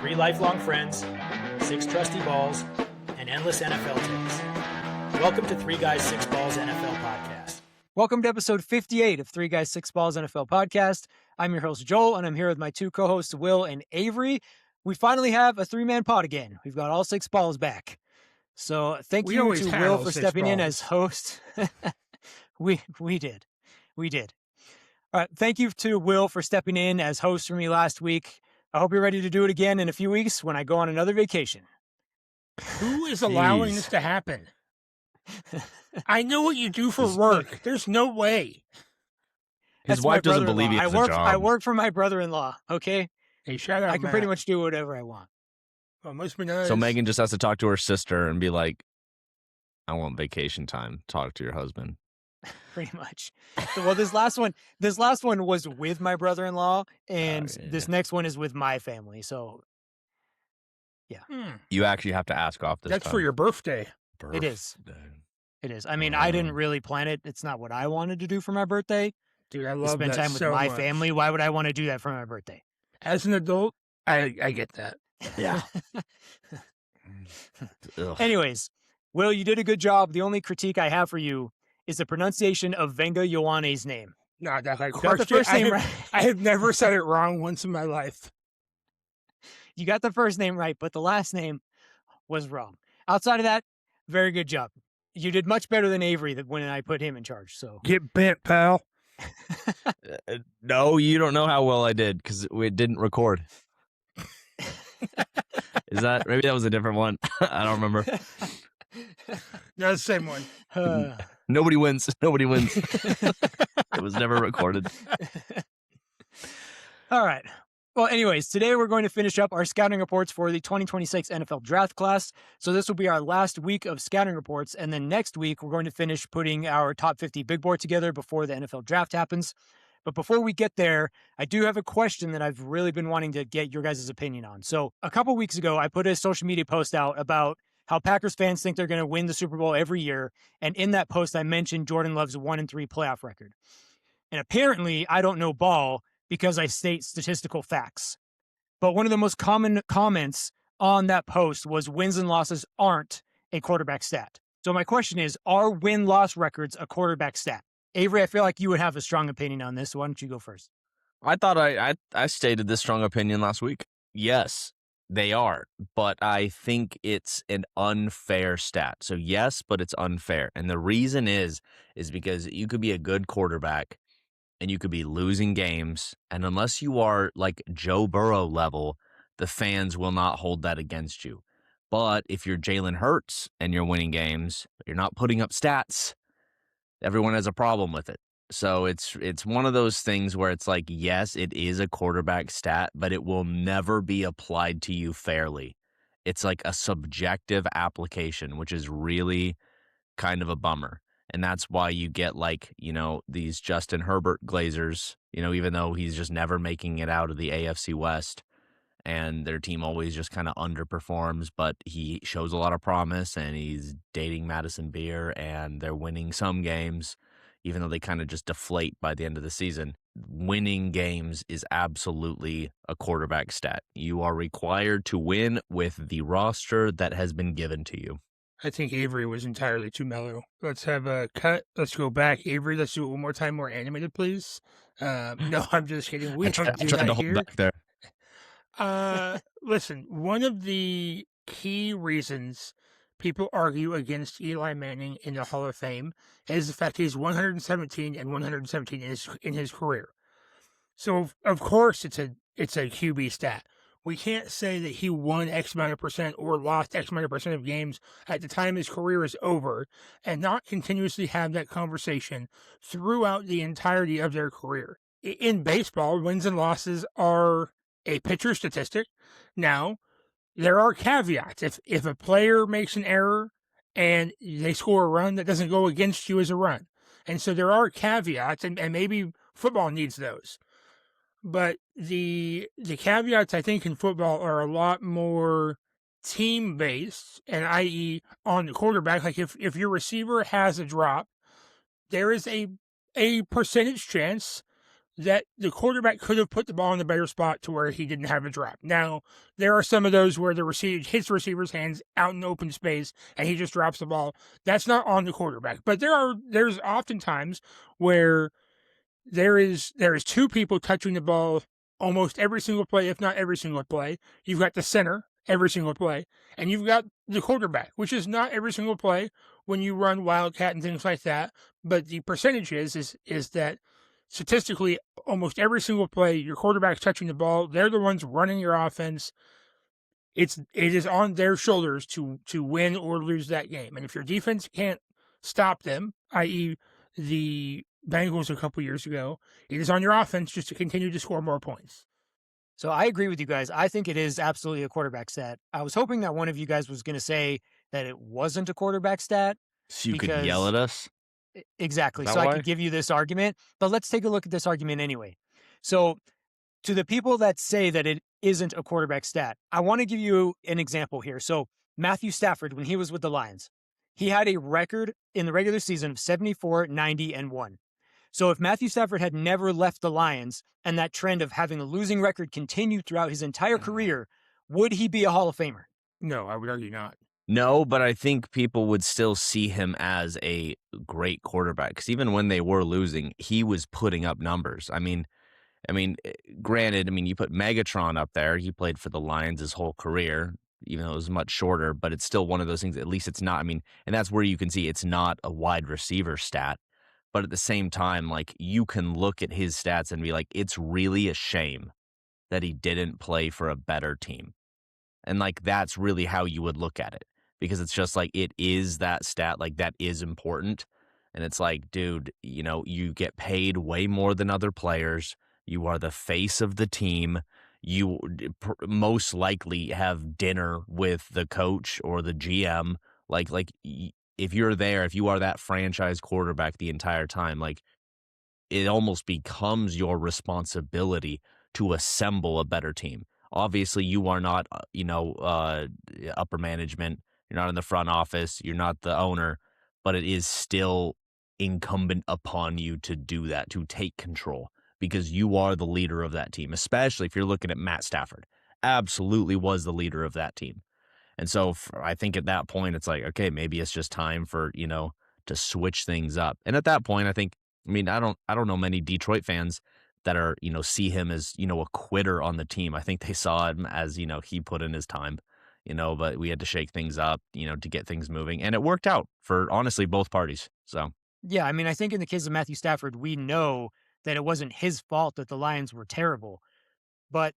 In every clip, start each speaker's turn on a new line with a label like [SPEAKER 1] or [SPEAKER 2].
[SPEAKER 1] 3 lifelong friends, 6 trusty balls, and endless NFL takes. Welcome to 3 Guys, 6 Balls NFL Podcast.
[SPEAKER 2] Welcome to episode 58 of 3 Guys, 6 Balls NFL Podcast. I'm your host, Joel, and I'm here with my 2 co-hosts, Will and Avery. We finally have a 3-man pod again. We've got all 6 balls back. So thank you to Will for stepping in as host. We did. All right, thank you to Will for stepping in as host for me last week. I hope you're ready to do it again in a few weeks when I go on another vacation.
[SPEAKER 3] Who is allowing this to happen? I know what you do for work. There's no way.
[SPEAKER 4] His wife doesn't believe he has a job.
[SPEAKER 2] I work for my brother-in-law, okay?
[SPEAKER 3] Hey, shout out,
[SPEAKER 2] I can pretty much do whatever I want.
[SPEAKER 3] Well, must be nice.
[SPEAKER 4] So Megan just has to talk to her sister and be like, I want vacation time. Talk to your husband.
[SPEAKER 2] Pretty much. Well, this last one was with my brother-in-law, and this next one is with my family. So, yeah.
[SPEAKER 4] You actually have to ask off this
[SPEAKER 3] That's
[SPEAKER 4] time.
[SPEAKER 3] for your birthday.
[SPEAKER 2] It is. I mean, I didn't really plan it. It's not what I wanted to do for my birthday.
[SPEAKER 3] Dude, I love
[SPEAKER 2] spend
[SPEAKER 3] that
[SPEAKER 2] time with
[SPEAKER 3] so
[SPEAKER 2] my
[SPEAKER 3] much.
[SPEAKER 2] family. Why would I want to do that for my birthday?
[SPEAKER 3] As an adult, I get that.
[SPEAKER 4] Yeah.
[SPEAKER 2] Anyways, Will, you did a good job. The only critique I have for you is the pronunciation of Venga Ioane's name.
[SPEAKER 3] No, that
[SPEAKER 2] You got the first name right.
[SPEAKER 3] I have never said it wrong once in my life.
[SPEAKER 2] You got the first name right, but the last name was wrong. Outside of that, very good job. You did much better than Avery when I put him in charge. So
[SPEAKER 3] Get bent, pal.
[SPEAKER 4] No, you don't know how well I did because we didn't record. Maybe that was a different one? I don't remember.
[SPEAKER 3] No, the same one.
[SPEAKER 4] Nobody wins. It was never recorded.
[SPEAKER 2] All right. Well, anyways, today we're going to finish up our scouting reports for the 2026 NFL draft class. So this will be our last week of scouting reports. And then next week, we're going to finish putting our top 50 big board together before the NFL draft happens. But before we get there, I do have a question that I've really been wanting to get your guys' opinion on. So a couple weeks ago, I put a social media post out about how Packers fans think they're going to win the Super Bowl every year. And in that post, I mentioned Jordan Love's 1-3 playoff record. And apparently, I don't know ball because I state statistical facts. But one of the most common comments on that post was wins and losses aren't a quarterback stat. So my question is, are win-loss records a quarterback stat? Avery, I feel like you would have a strong opinion on this. So why don't you go first?
[SPEAKER 4] I thought I stated this strong opinion last week. Yes, they are, but I think it's an unfair stat. So yes, but it's unfair. And the reason is because you could be a good quarterback and you could be losing games, and unless you are like Joe Burrow level, the fans will not hold that against you. But if you're Jalen Hurts and you're winning games, but you're not putting up stats, everyone has a problem with it. So it's one of those things where it's like, yes, it is a quarterback stat, but it will never be applied to you fairly. It's like a subjective application, which is really kind of a bummer. And that's why you get these Justin Herbert Glazers, even though he's just never making it out of the AFC West and their team always just kind of underperforms, but he shows a lot of promise and he's dating Madison Beer and they're winning some games, even though they kind of just deflate by the end of the season. Winning games is absolutely a quarterback stat. You are required to win with the roster that has been given to you.
[SPEAKER 3] I think Avery was entirely too mellow. Let's have a cut. Let's go back. Avery, let's do it one more time, more animated, please. No, I'm just kidding. We don't do that here.
[SPEAKER 4] Back there.
[SPEAKER 3] Listen, one of the key reasons people argue against Eli Manning in the Hall of Fame is the fact he's 117 and 117 in his career. So, of course, it's a QB stat. We can't say that he won X amount of percent or lost X amount of percent of games at the time his career is over and not continuously have that conversation throughout the entirety of their career. In baseball, wins and losses are a pitcher statistic. Now, there are caveats. If a player makes an error and they score a run, that doesn't go against you as a run. And so there are caveats, and maybe football needs those. But the caveats, I think, in football are a lot more team-based, and i.e. on the quarterback. Like if your receiver has a drop, there is a percentage chance that the quarterback could have put the ball in a better spot to where he didn't have a drop. Now, there are some of those where the receiver hits the receiver's hands out in open space and he just drops the ball. That's not on the quarterback. But there's often times where there is two people touching the ball almost every single play, if not every single play. You've got the center every single play, and you've got the quarterback, which is not every single play when you run Wildcat and things like that. But the percentage is that statistically, almost every single play, your quarterback's touching the ball. They're the ones running your offense. It is on their shoulders to win or lose that game. And if your defense can't stop them, i.e., the Bengals a couple years ago, it is on your offense just to continue to score more points.
[SPEAKER 2] So I agree with you guys. I think it is absolutely a quarterback stat. I was hoping that one of you guys was going to say that it wasn't a quarterback stat.
[SPEAKER 4] So you could yell at us?
[SPEAKER 2] Exactly.
[SPEAKER 4] Is
[SPEAKER 2] So
[SPEAKER 4] that
[SPEAKER 2] I
[SPEAKER 4] why?
[SPEAKER 2] could give you this argument, but let's take a look at this argument anyway. So to the people that say that it isn't a quarterback stat, I want to give you an example here. So Matthew Stafford, when he was with the Lions, he had a record in the regular season of 74, 90, and 1. So if Matthew Stafford had never left the Lions and that trend of having a losing record continued throughout his entire career, would he be a Hall of Famer?
[SPEAKER 3] No, I would argue not.
[SPEAKER 4] No, but I think people would still see him as a great quarterback because even when they were losing, he was putting up numbers. I mean, granted, you put Megatron up there. He played for the Lions his whole career, even though it was much shorter, but it's still one of those things. At least it's not, and that's where you can see it's not a wide receiver stat. But at the same time, you can look at his stats and be like, it's really a shame that he didn't play for a better team. And that's really how you would look at it. Because it's just it is that stat, that is important. And it's dude, you get paid way more than other players. You are the face of the team. You most likely have dinner with the coach or the GM. If you're there, if you are that franchise quarterback the entire time, it almost becomes your responsibility to assemble a better team. Obviously, you are not, upper management. You're not in the front office. You're not the owner, but it is still incumbent upon you to do that, to take control, because you are the leader of that team, especially if you're looking at Matt Stafford. Absolutely was the leader of that team. And so I think at that point, it's okay, maybe it's just time for, to switch things up. And at that point, I think, I don't know many Detroit fans that are, see him as, a quitter on the team. I think they saw him as, he put in his time, but we had to shake things up, to get things moving. And it worked out for, honestly, both parties. So,
[SPEAKER 2] yeah, I think in the case of Matthew Stafford, we know that it wasn't his fault that the Lions were terrible. But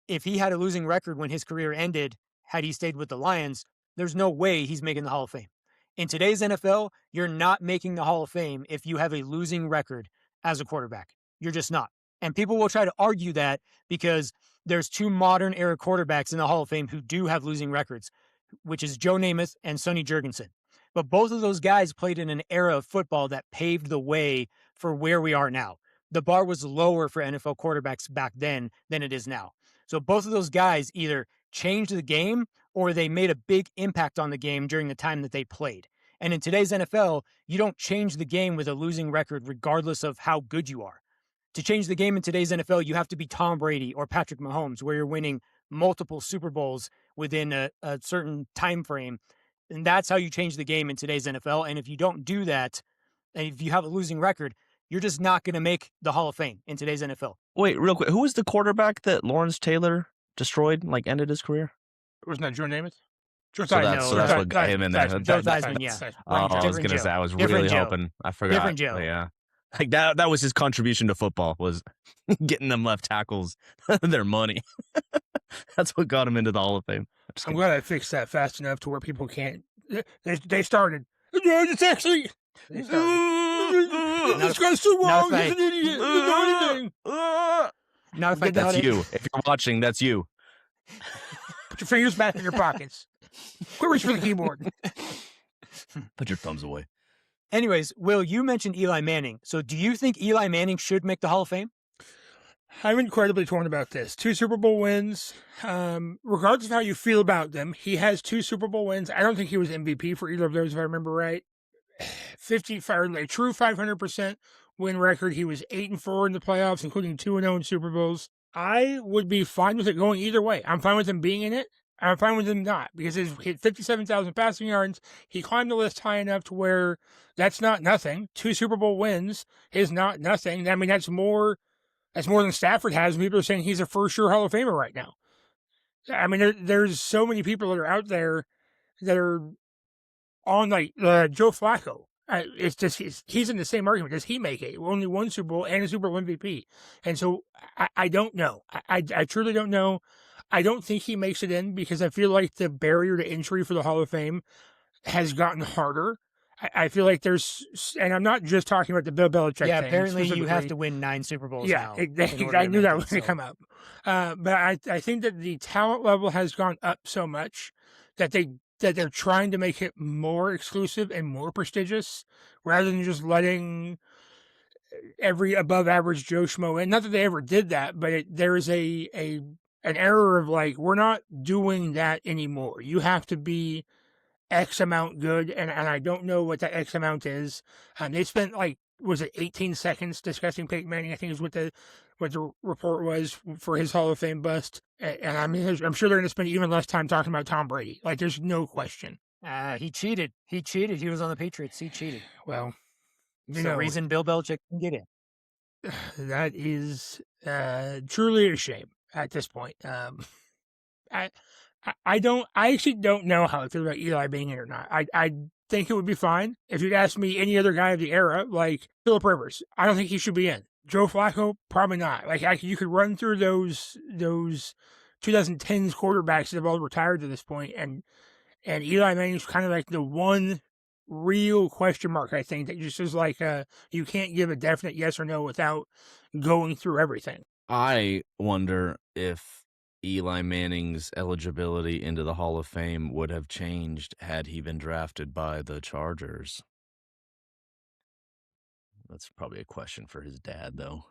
[SPEAKER 2] if he had a losing record when his career ended, had he stayed with the Lions, there's no way he's making the Hall of Fame. In today's NFL, you're not making the Hall of Fame if you have a losing record as a quarterback. You're just not. And people will try to argue that because there's two modern era quarterbacks in the Hall of Fame who do have losing records, which is Joe Namath and Sonny Jurgensen. But both of those guys played in an era of football that paved the way for where we are now. The bar was lower for NFL quarterbacks back then than it is now. So both of those guys either changed the game or they made a big impact on the game during the time that they played. And in today's NFL, you don't change the game with a losing record regardless of how good you are. To change the game in today's NFL, you have to be Tom Brady or Patrick Mahomes, where you're winning multiple Super Bowls within a certain time frame. And that's how you change the game in today's NFL. And if you don't do that, and if you have a losing record, you're just not going to make the Hall of Fame in today's NFL.
[SPEAKER 4] Wait, real quick. Who was the quarterback that Lawrence Taylor destroyed, ended his career?
[SPEAKER 3] Wasn't that Joe Namath?
[SPEAKER 4] So that's what got him in there.
[SPEAKER 2] Joe Theismann, yeah.
[SPEAKER 4] I was going to say, I was really hoping. I forgot.
[SPEAKER 2] Different Joe.
[SPEAKER 4] Yeah. That was his contribution to football, was getting them left tackles their money. That's what got him into the Hall of Fame.
[SPEAKER 3] I'm glad I fixed that fast enough to where people can't. They started. It's actually. They started. This guy's so wrong. He's an idiot. He doesn't know anything.
[SPEAKER 2] Now, if
[SPEAKER 4] That's you. If you're watching, that's you.
[SPEAKER 3] Put your fingers back in your pockets. Quit reaching for the keyboard.
[SPEAKER 4] Put your thumbs away.
[SPEAKER 2] Anyways, Will, you mentioned Eli Manning. So do you think Eli Manning should make the Hall of Fame?
[SPEAKER 3] I'm incredibly torn about this. 2 Super Bowl wins. Regardless of how you feel about them, he has 2 Super Bowl wins. I don't think he was MVP for either of those, if I remember right. 55, a true 500% win record. He was 8-4 in the playoffs, including 2-0 in Super Bowls. I would be fine with it going either way. I'm fine with him being in it. I'm fine with him not, because he hit 57,000 passing yards. He climbed the list high enough to where that's not nothing. 2 Super Bowl wins is not nothing. I mean, that's more than Stafford has. People are saying he's a for-sure Hall of Famer right now. I mean, there's so many people that are out there that are on, like, Joe Flacco. It's just he's in the same argument. Does he make it? Only 1 Super Bowl and a Super Bowl MVP. And so I don't know. I truly don't know. I don't think he makes it in, because I feel like the barrier to entry for the Hall of Fame has gotten harder. I feel like there's, and I'm not just talking about the Bill Belichick
[SPEAKER 2] Yeah,
[SPEAKER 3] thing.
[SPEAKER 2] apparently you have to win 9 Super Bowls now.
[SPEAKER 3] Yeah, I knew that was going to come up. But I think that the talent level has gone up so much that they're trying to make it more exclusive and more prestigious, rather than just letting every above average Joe Schmo in. Not that they ever did that, but there is an error of, like, we're not doing that anymore. You have to be X amount good, and I don't know what that X amount is. They spent, like, was it 18 seconds discussing Peyton Manning, I think is what the report was for his Hall of Fame bust. And I mean, I'm sure they're going to spend even less time talking about Tom Brady. Like, there's no question.
[SPEAKER 2] He cheated. He cheated. He was on the Patriots. He cheated.
[SPEAKER 3] Well,
[SPEAKER 2] It's the reason Bill Belichick can get in.
[SPEAKER 3] That is truly a shame at this point. I actually don't know how I feel about Eli being in or not. I think it would be fine. If you'd asked me any other guy of the era, like Phillip Rivers, I don't think he should be in. Joe Flacco, probably not. Like, you could run through those 2010s quarterbacks that have all retired to this point, and Eli Manning's kind of like the one real question mark, I think, that just is like, you can't give a definite yes or no without going through everything.
[SPEAKER 4] I wonder if Eli Manning's eligibility into the Hall of Fame would have changed had he been drafted by the Chargers. That's probably a question for his dad, though.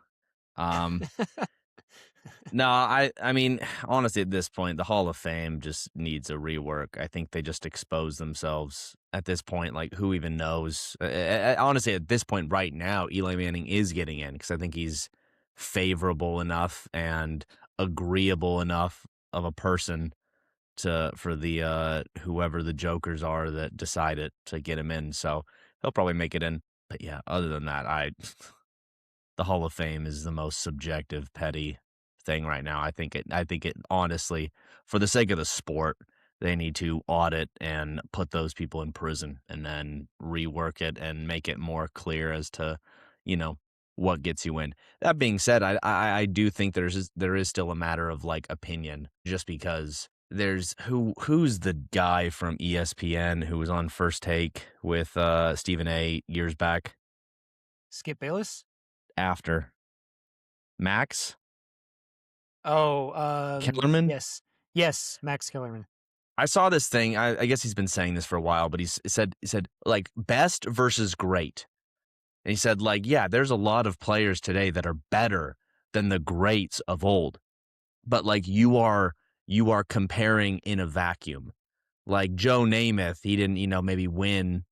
[SPEAKER 4] No, I mean, honestly, at this point, the Hall of Fame just needs a rework. I think they just expose themselves at this point. Like, who even knows? Honestly, at this point right now, Eli Manning is getting in, because I think he's favorable enough and agreeable enough of a person for the whoever the jokers are that decide it to get him in. So he'll probably make it in. But yeah, other than that, the Hall of Fame is the most subjective, petty thing right now. I think it honestly, for the sake of the sport, they need to audit and put those people in prison, and then rework it and make it more clear as to, what gets you in. That being said, I do think there is still a matter of, like, opinion, just because there's who's the guy from ESPN who was on First Take with Stephen A. years back?
[SPEAKER 2] Skip Bayless?
[SPEAKER 4] After Max?
[SPEAKER 2] Oh,
[SPEAKER 4] Kellerman?
[SPEAKER 2] Yes, Max Kellerman.
[SPEAKER 4] I saw this thing. I guess he's been saying this for a while, but he said like, best versus great. And he said, like, yeah, there's a lot of players today that are better than the greats of old. But, like, you are comparing in a vacuum. Like Joe Namath, he didn't, maybe win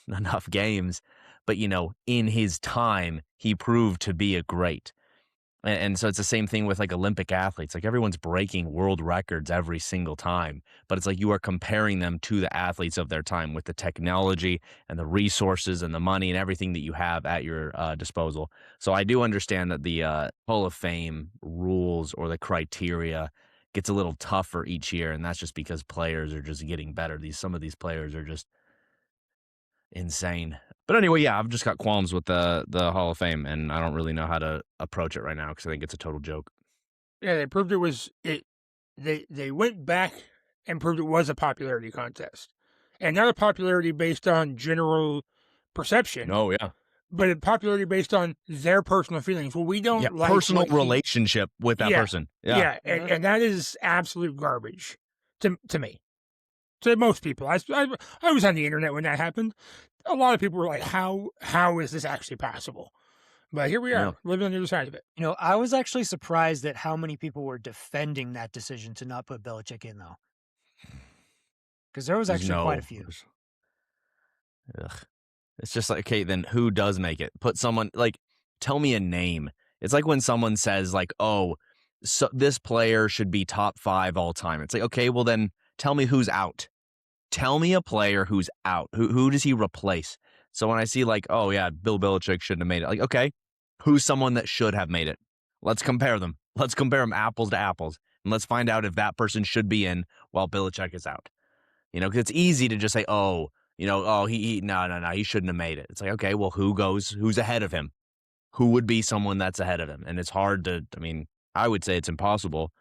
[SPEAKER 4] enough games, but, in his time, he proved to be a great. And so it's the same thing with, like, Olympic athletes. Like, everyone's breaking world records every single time, but it's like you are comparing them to the athletes of their time with the technology and the resources and the money and everything that you have at your disposal. So I do understand that the Hall of Fame rules, or the criteria, gets a little tougher each year, and that's just because players are just getting better. Some of these players are just insane. But anyway, yeah, I've just got qualms with the Hall of Fame, and I don't really know how to approach it right now, because I think it's a total joke.
[SPEAKER 3] Yeah, they proved it was it. They went back and proved it was a popularity contest, and not a popularity based on general perception.
[SPEAKER 4] Oh yeah,
[SPEAKER 3] but a popularity based on their personal feelings. Well, we don't like
[SPEAKER 4] personal relationship with that person. Yeah,
[SPEAKER 3] and that is absolute garbage to me. To most people, I was on the internet when that happened. A lot of people were like, "How is this actually possible?" But here we are, living on the other side of it.
[SPEAKER 2] I was actually surprised at how many people were defending that decision to not put Belichick in, though, because there was actually quite a few.
[SPEAKER 4] Ugh. It's just like, okay, then who does make it? Put someone, like, tell me a name. It's like when someone says like, oh, so this player should be top 5 all time. It's like, okay, well then tell me who's out. Tell me a player who's out. Who does he replace? So when I see like, oh yeah, Bill Belichick shouldn't have made it. Like, okay, who's someone that should have made it? Let's compare them. Let's compare them apples to apples. And let's find out if that person should be in while Belichick is out. Because it's easy to just say, oh, no, he shouldn't have made it. It's like, okay, well, who's ahead of him? Who would be someone that's ahead of him? And it's hard to, I would say it's impossible,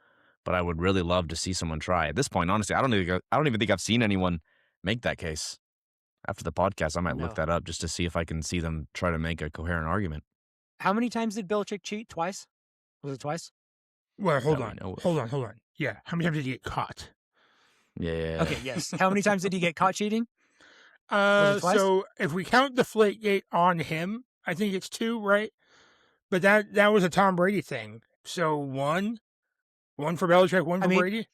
[SPEAKER 4] but I would really love to see someone try. At this point, honestly, I don't even think I've seen anyone make that case. After the podcast, I might look that up just to see if I can see them try to make a coherent argument.
[SPEAKER 2] How many times did Belichick cheat? Twice? Was it twice?
[SPEAKER 3] Well, hold on. Yeah. How many times did he get caught?
[SPEAKER 4] Yeah.
[SPEAKER 2] Okay, yes. How many times did he get caught cheating?
[SPEAKER 3] So if we count the Deflategate on him, I think it's 2, right? But that was a Tom Brady thing. So one for Belichick, one for Brady?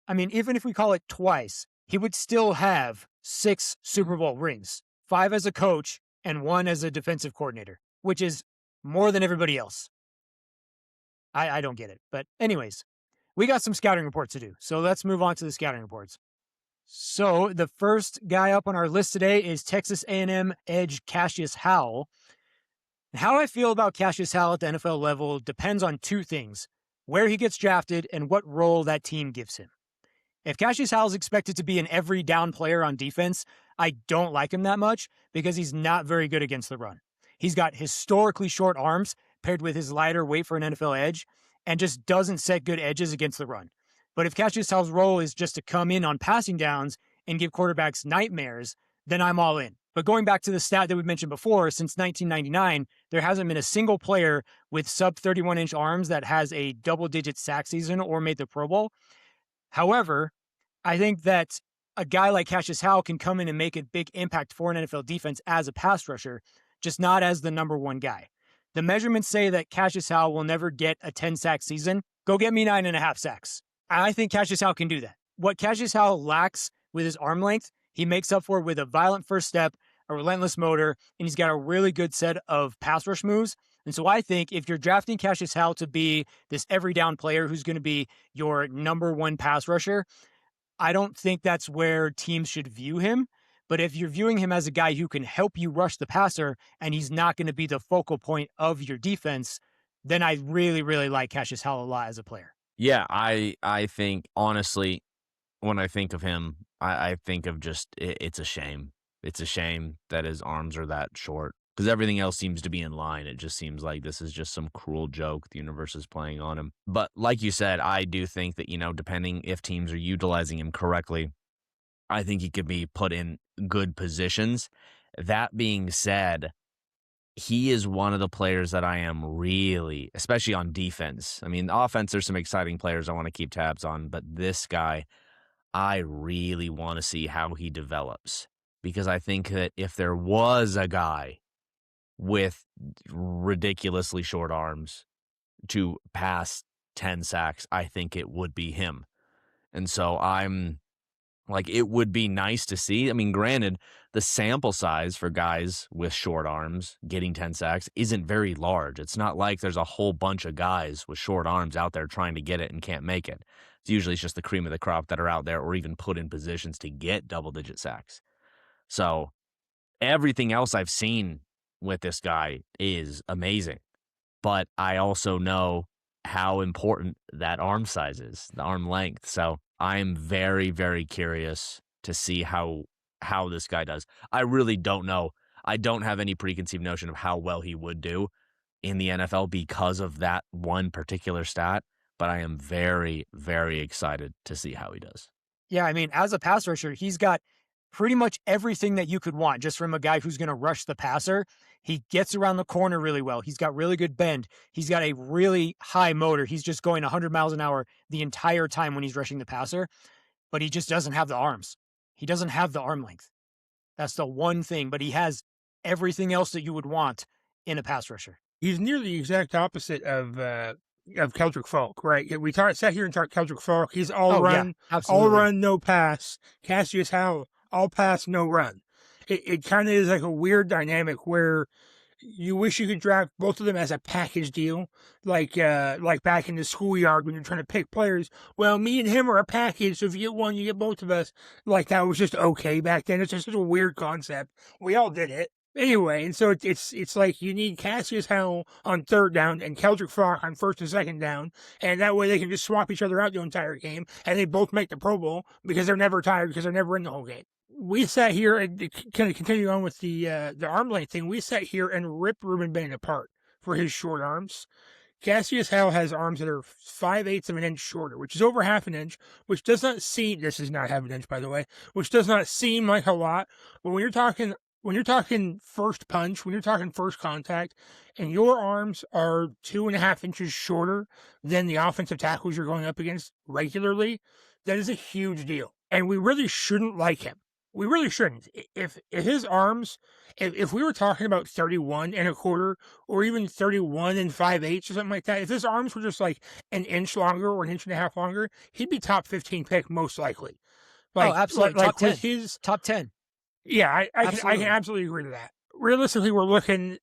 [SPEAKER 2] Even if we call it twice, he would still have 6 Super Bowl rings, 5 as a coach and 1 as a defensive coordinator, which is more than everybody else. I don't get it. But anyways, we got some scouting reports to do. So let's move on to the scouting reports. So the first guy up on our list today is Texas A&M edge Cashius Howell. How I feel about Cashius Howell at the NFL level depends on 2 things: where he gets drafted and what role that team gives him. If Cashius Howell is expected to be an every down player on defense, I don't like him that much because he's not very good against the run. He's got historically short arms paired with his lighter weight for an NFL edge and just doesn't set good edges against the run. But if Cashius Howell's role is just to come in on passing downs and give quarterbacks nightmares, then I'm all in. But going back to the stat that we mentioned before, since 1999, there hasn't been a single player with sub 31-inch arms that has a double-digit sack season or made the Pro Bowl. However, I think that a guy like Cashius Howell can come in and make a big impact for an NFL defense as a pass rusher, just not as the number 1 guy. The measurements say that Cashius Howell will never get a 10-sack season. Go get me 9.5 sacks. I think Cashius Howell can do that. What Cashius Howell lacks with his arm length, he makes up for with a violent first step, a relentless motor, and he's got a really good set of pass rush moves. And so I think if you're drafting Cashius Howell to be this every down player who's going to be your number 1 pass rusher, I don't think that's where teams should view him. But if you're viewing him as a guy who can help you rush the passer and he's not going to be the focal point of your defense, then I really, really like Cashius Howell a lot as a player.
[SPEAKER 4] Yeah, I think, honestly, when I think of him, I think of just, it's a shame. It's a shame that his arms are that short because everything else seems to be in line. It just seems like this is just some cruel joke the universe is playing on him. But like you said, I do think that, depending if teams are utilizing him correctly, I think he could be put in good positions. That being said, he is one of the players that I am really, especially on defense. Offense, there's some exciting players I want to keep tabs on, but this guy, I really want to see how he develops because I think that if there was a guy with ridiculously short arms to pass 10 sacks, I think it would be him. And so it would be nice to see. Granted, the sample size for guys with short arms getting 10 sacks isn't very large. It's not like there's a whole bunch of guys with short arms out there trying to get it and can't make it. It's usually just the cream of the crop that are out there or even put in positions to get double-digit sacks. So everything else I've seen with this guy is amazing. But I also know how important that arm size is, the arm length. So I'm very, very curious to see how this guy does. I really don't know. I don't have any preconceived notion of how well he would do in the NFL because of that one particular stat, but I am very, very excited to see how he does.
[SPEAKER 2] Yeah, as a pass rusher, he's got pretty much everything that you could want just from a guy who's going to rush the passer. He gets around the corner really well. He's got really good bend. He's got a really high motor. He's just going 100 miles an hour the entire time when he's rushing the passer, but he just doesn't have the arms. He doesn't have the arm length. That's the one thing, but he has everything else that you would want in a pass rusher.
[SPEAKER 3] He's nearly the exact opposite of Keldrick Falk, right? We sat here and talked Keldrick Falk. He's all run, no pass. Cashius Howell, all pass, no run. It kind of is like a weird dynamic where You wish you could draft both of them as a package deal, like back in the schoolyard when you're trying to pick players. Well, me and him are a package, so if you get one, you get both of us. Like that was just okay back then. It's just such a weird concept. We all did it. Anyway, and so it's like you need Cashius Howell on third down and Keldrick Farr on first and second down, and that way they can just swap each other out the entire game, and they both make the Pro Bowl because they're never tired because they're never in the whole game. We sat here and kind of continue on with the arm length thing. We sat here and ripped Ruben Bain apart for his short arms. Cashius Howell has arms that are 5/8 of an inch shorter, which is over half an inch, which does not seem, this is not half an inch, by the way, which does not seem like a lot. But when you're talking first punch, when you're talking first contact, and your arms are 2.5 inches shorter than the offensive tackles you're going up against regularly, that is a huge deal. And we really shouldn't like him. We really shouldn't. If his arms, if we were talking about 31 and a quarter, or even 31 and 5/8 or something like that, if his arms were just like an inch longer or an inch and a half longer, he'd be top 15 pick most likely.
[SPEAKER 2] Like, absolutely.
[SPEAKER 3] Like
[SPEAKER 2] top 10. Top 10.
[SPEAKER 3] Yeah, I can absolutely agree to that. Realistically, we're looking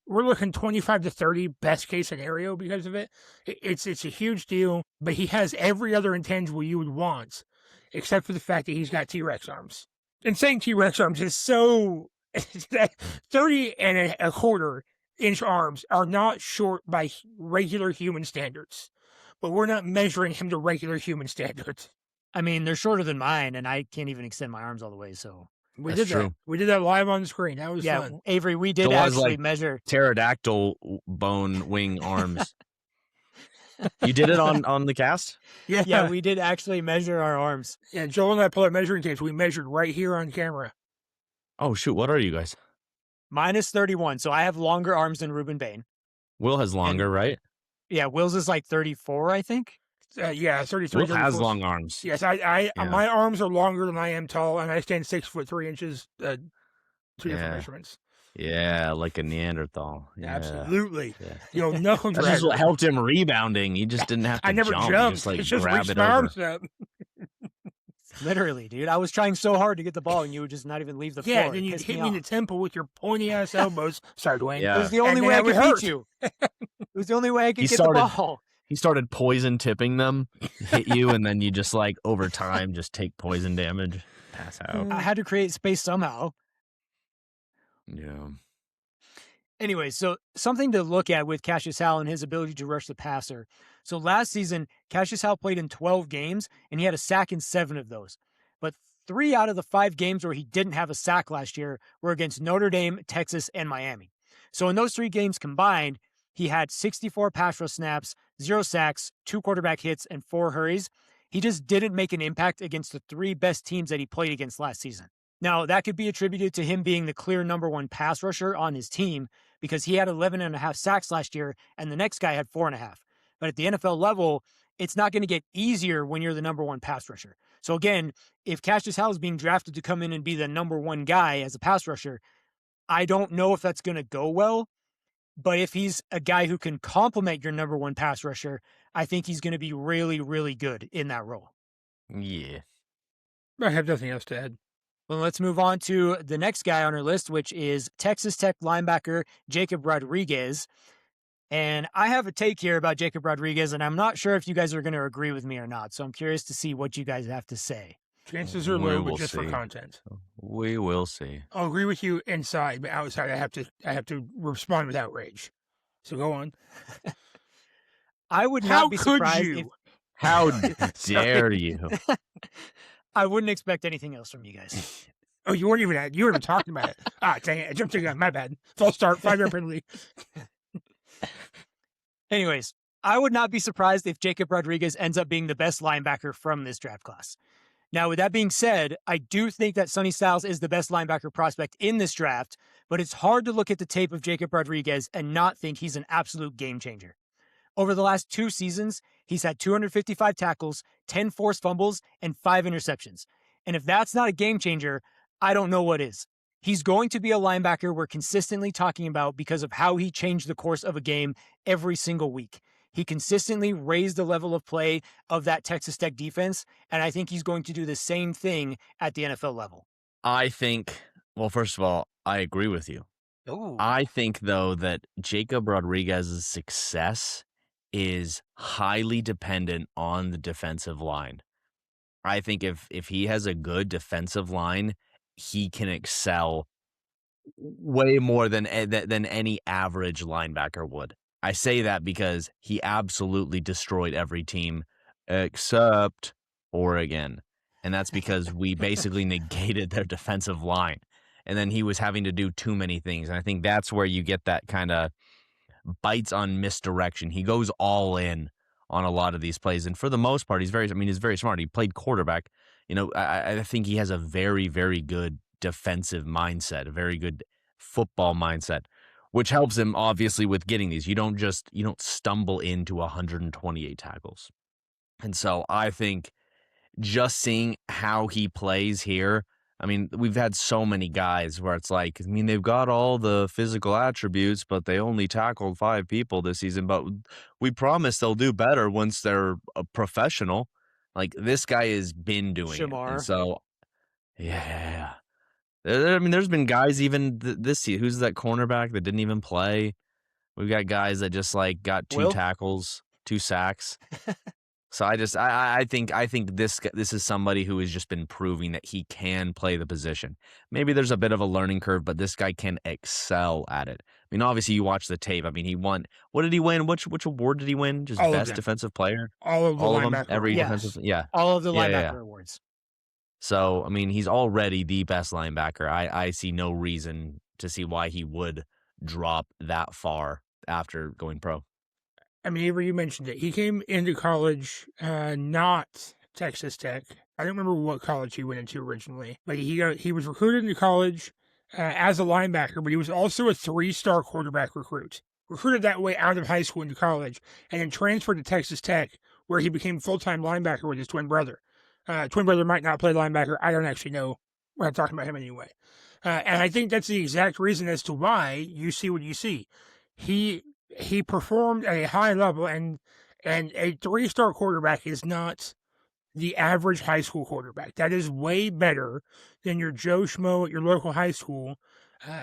[SPEAKER 3] 25 to 30 best case scenario because of it. It's a huge deal, but he has every other intangible you would want, except for the fact that he's got T-Rex arms. And saying T-Rex arms is so 30 and a quarter inch arms are not short by regular human standards, but we're not measuring him to regular human standards.
[SPEAKER 2] I mean, they're shorter than mine, and I can't even extend my arms all the way. So
[SPEAKER 4] That's true.
[SPEAKER 3] We did that live on the screen. That was fun.
[SPEAKER 2] Avery, we did actually measure
[SPEAKER 4] pterodactyl bone wing arms. You did it on the cast?
[SPEAKER 2] Yeah, we did actually measure our arms.
[SPEAKER 3] Yeah, Joel and I pulled out measuring tapes. We measured right here on camera.
[SPEAKER 4] Oh, shoot. What are you guys?
[SPEAKER 2] Minus 31, so I have longer arms than Ruben Bain.
[SPEAKER 4] Will has longer, right?
[SPEAKER 2] Yeah, Will's is like 34, I think.
[SPEAKER 3] Yeah, 33.
[SPEAKER 4] Will has long arms.
[SPEAKER 3] Yes, my arms are longer than I am tall, and I stand 6'3" 2 different measurements.
[SPEAKER 4] Yeah, like a Neanderthal. Yeah.
[SPEAKER 3] Absolutely.
[SPEAKER 4] Yeah.
[SPEAKER 3] No.
[SPEAKER 4] That's just what helped him rebounding. He just didn't have to
[SPEAKER 3] I never
[SPEAKER 4] jump.
[SPEAKER 3] jumped.
[SPEAKER 4] Just, like,
[SPEAKER 3] it's just
[SPEAKER 4] grab
[SPEAKER 3] reach
[SPEAKER 4] it
[SPEAKER 3] my
[SPEAKER 4] over.
[SPEAKER 3] arms up.
[SPEAKER 2] Literally, dude. I was trying so hard to get the ball, and you would just not even leave the floor.
[SPEAKER 3] Yeah, then you hit me in the temple with your pointy-ass elbows. Sorry, Dwayne.
[SPEAKER 2] It was the only way I could beat you. It was the only way I could get the ball.
[SPEAKER 4] He started poison tipping them, hit you, and then you just, like, over time, just take poison damage, pass out.
[SPEAKER 2] I had to create space somehow.
[SPEAKER 4] Yeah.
[SPEAKER 2] Anyway, so something to look at with Cashius Howell and his ability to rush the passer. So last season, Cashius Howell played in 12 games, and he had a sack in 7 of those. But 3 out of the 5 games where he didn't have a sack last year were against Notre Dame, Texas, and Miami. So in those 3 games combined, he had 64 pass rush snaps, 0 sacks, 2 quarterback hits, and 4 hurries. He just didn't make an impact against the 3 best teams that he played against last season. Now, that could be attributed to him being the clear number 1 pass rusher on his team because he had 11.5 sacks last year, and the next guy had 4.5. But at the NFL level, it's not going to get easier when you're the number 1 pass rusher. So again, if Cashius Howell is being drafted to come in and be the number 1 guy as a pass rusher, I don't know if that's going to go well. But if he's a guy who can complement your number 1 pass rusher, I think he's going to be really, really good in that role.
[SPEAKER 4] Yeah.
[SPEAKER 3] I have nothing else to add.
[SPEAKER 2] Well, let's move on to the next guy on our list, which is Texas Tech linebacker Jacob Rodriguez. And I have a take here about Jacob Rodriguez, and I'm not sure if you guys are going to agree with me or not. So I'm curious to see what you guys have to say.
[SPEAKER 3] Chances are low, but just for content.
[SPEAKER 4] We will see.
[SPEAKER 3] I'll agree with you inside, but outside, I have to respond with outrage. So go on.
[SPEAKER 2] I would not be surprised.
[SPEAKER 4] How dare you?
[SPEAKER 2] I wouldn't expect anything else from you guys.
[SPEAKER 3] Oh, you weren't even talking about it. Dang it. I jumped the gun. My bad. False start. 5-yard penalty.
[SPEAKER 2] Anyways, I would not be surprised if Jacob Rodriguez ends up being the best linebacker from this draft class. Now, with that being said, I do think that Sonny Styles is the best linebacker prospect in this draft, but it's hard to look at the tape of Jacob Rodriguez and not think he's an absolute game changer. Over the last 2 seasons, he's had 255 tackles, 10 forced fumbles, and 5 interceptions. And if that's not a game changer, I don't know what is. He's going to be a linebacker we're consistently talking about because of how he changed the course of a game every single week. He consistently raised the level of play of that Texas Tech defense, and I think he's going to do the same thing at the NFL level.
[SPEAKER 4] I think, well, first of all, I agree with you.
[SPEAKER 2] Ooh.
[SPEAKER 4] I think, though, that Jacob Rodriguez's success is highly dependent on the defensive line. I think if he has a good defensive line, he can excel way more than than any average linebacker would. I say that because he absolutely destroyed every team except Oregon. And that's because we basically negated their defensive line. And then he was having to do too many things. And I think that's where you get that kind of bites on misdirection. He goes all in on a lot of these plays. And for the most part, he's very smart. He played quarterback. I think he has a very, very good defensive mindset, a very good football mindset, which helps him obviously with getting these. You don't stumble into 128 tackles. And so I think just seeing how he plays here, I mean, we've had so many guys where it's like, I mean, they've got all the physical attributes, but they only tackled 5 people this season. But we promise they'll do better once they're a professional. Like, this guy has been doing it. And
[SPEAKER 2] Shamar.
[SPEAKER 4] so, yeah. I mean, there's been guys even this season. Who's that cornerback that didn't even play? We've got guys that just like got 2
[SPEAKER 2] Will?
[SPEAKER 4] tackles, 2 sacks. So I think this is somebody who has just been proving that he can play the position. Maybe there's a bit of a learning curve, but this guy can excel at it. I mean, obviously you watch the tape. I mean, he won. What did he win? Which award did he win? Just
[SPEAKER 3] All of
[SPEAKER 4] best
[SPEAKER 3] them.
[SPEAKER 4] defensive player.
[SPEAKER 3] All of the
[SPEAKER 4] All of them.
[SPEAKER 3] linebacker
[SPEAKER 4] Every
[SPEAKER 3] awards.
[SPEAKER 4] defensive. Yeah.
[SPEAKER 2] All of the
[SPEAKER 4] Yeah,
[SPEAKER 2] linebacker
[SPEAKER 4] yeah.
[SPEAKER 2] awards.
[SPEAKER 4] So I mean, he's already the best linebacker. I see no reason to see why he would drop that far after going pro.
[SPEAKER 3] I mean, Avery, you mentioned it. He came into college, not Texas Tech. I don't remember what college he went into originally, but he was recruited into college as a linebacker, but he was also a 3-star quarterback recruit. Recruited that way out of high school into college, and then transferred to Texas Tech, where he became full-time linebacker with his twin brother. Twin brother might not play linebacker. I don't actually know. We're not talking about him anyway. And I think that's the exact reason as to why you see what you see. He performed at a high level, and a 3-star quarterback is not the average high school quarterback. That is way better than your Joe Schmo at your local high school.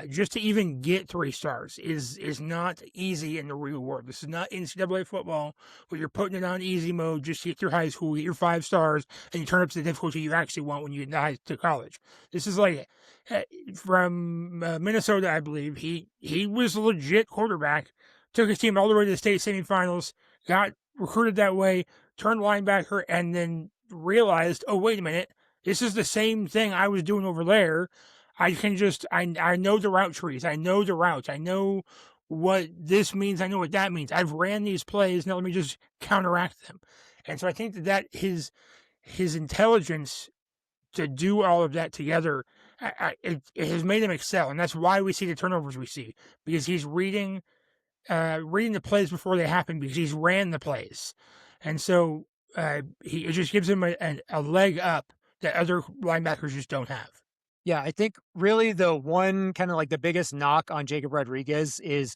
[SPEAKER 3] Just to even get 3 stars is not easy in the real world. This is not NCAA football where you're putting it on easy mode just to get through high school, get your 5 stars, and you turn up to the difficulty you actually want when you get to college. This is like from Minnesota, I believe. He was a legit quarterback. Took his team all the way to the state semifinals, got recruited that way, turned linebacker, and then realized, oh, wait a minute, this is the same thing I was doing over there. I know the route trees. I know the routes. I know what this means. I know what that means. I've ran these plays. Now let me just counteract them. And so I think that his intelligence to do all of that together, it has made him excel. And that's why we see the turnovers we see, because he's reading the plays before they happen, because he's ran the plays. And so it just gives him a leg up that other linebackers just don't have.
[SPEAKER 2] Yeah, I think really the one kind of like the biggest knock on Jacob Rodriguez is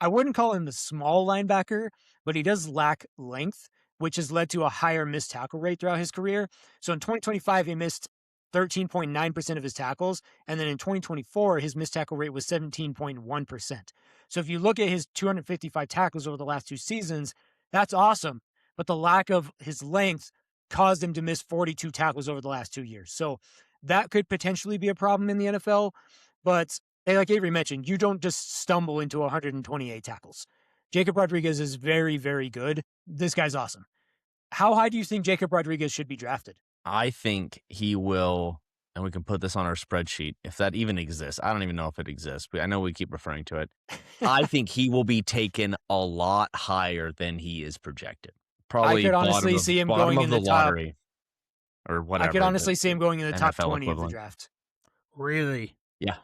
[SPEAKER 2] I wouldn't call him the small linebacker, but he does lack length, which has led to a higher missed tackle rate throughout his career. So in 2025, he missed 13.9% of his tackles. And then in 2024, his missed tackle rate was 17.1%. So if you look at his 255 tackles over the last 2 seasons, that's awesome. But the lack of his length caused him to miss 42 tackles over the last 2 years. So that could potentially be a problem in the NFL. But like Avery mentioned, you don't just stumble into 128 tackles. Jacob Rodriguez is very, very good. This guy's awesome. How high do you think Jacob Rodriguez should be drafted?
[SPEAKER 4] I think he will, and we can put this on our spreadsheet, if that even exists. I don't even know if it exists, but I know we keep referring to it. I think he will be taken a lot higher than he is projected. Probably
[SPEAKER 2] I could honestly see him going in the
[SPEAKER 4] lottery
[SPEAKER 2] top.
[SPEAKER 4] or whatever.
[SPEAKER 2] I could honestly see him going in the top
[SPEAKER 4] NFL
[SPEAKER 2] 20 of the
[SPEAKER 4] equivalent.
[SPEAKER 2] draft.
[SPEAKER 3] Really?
[SPEAKER 4] Yeah.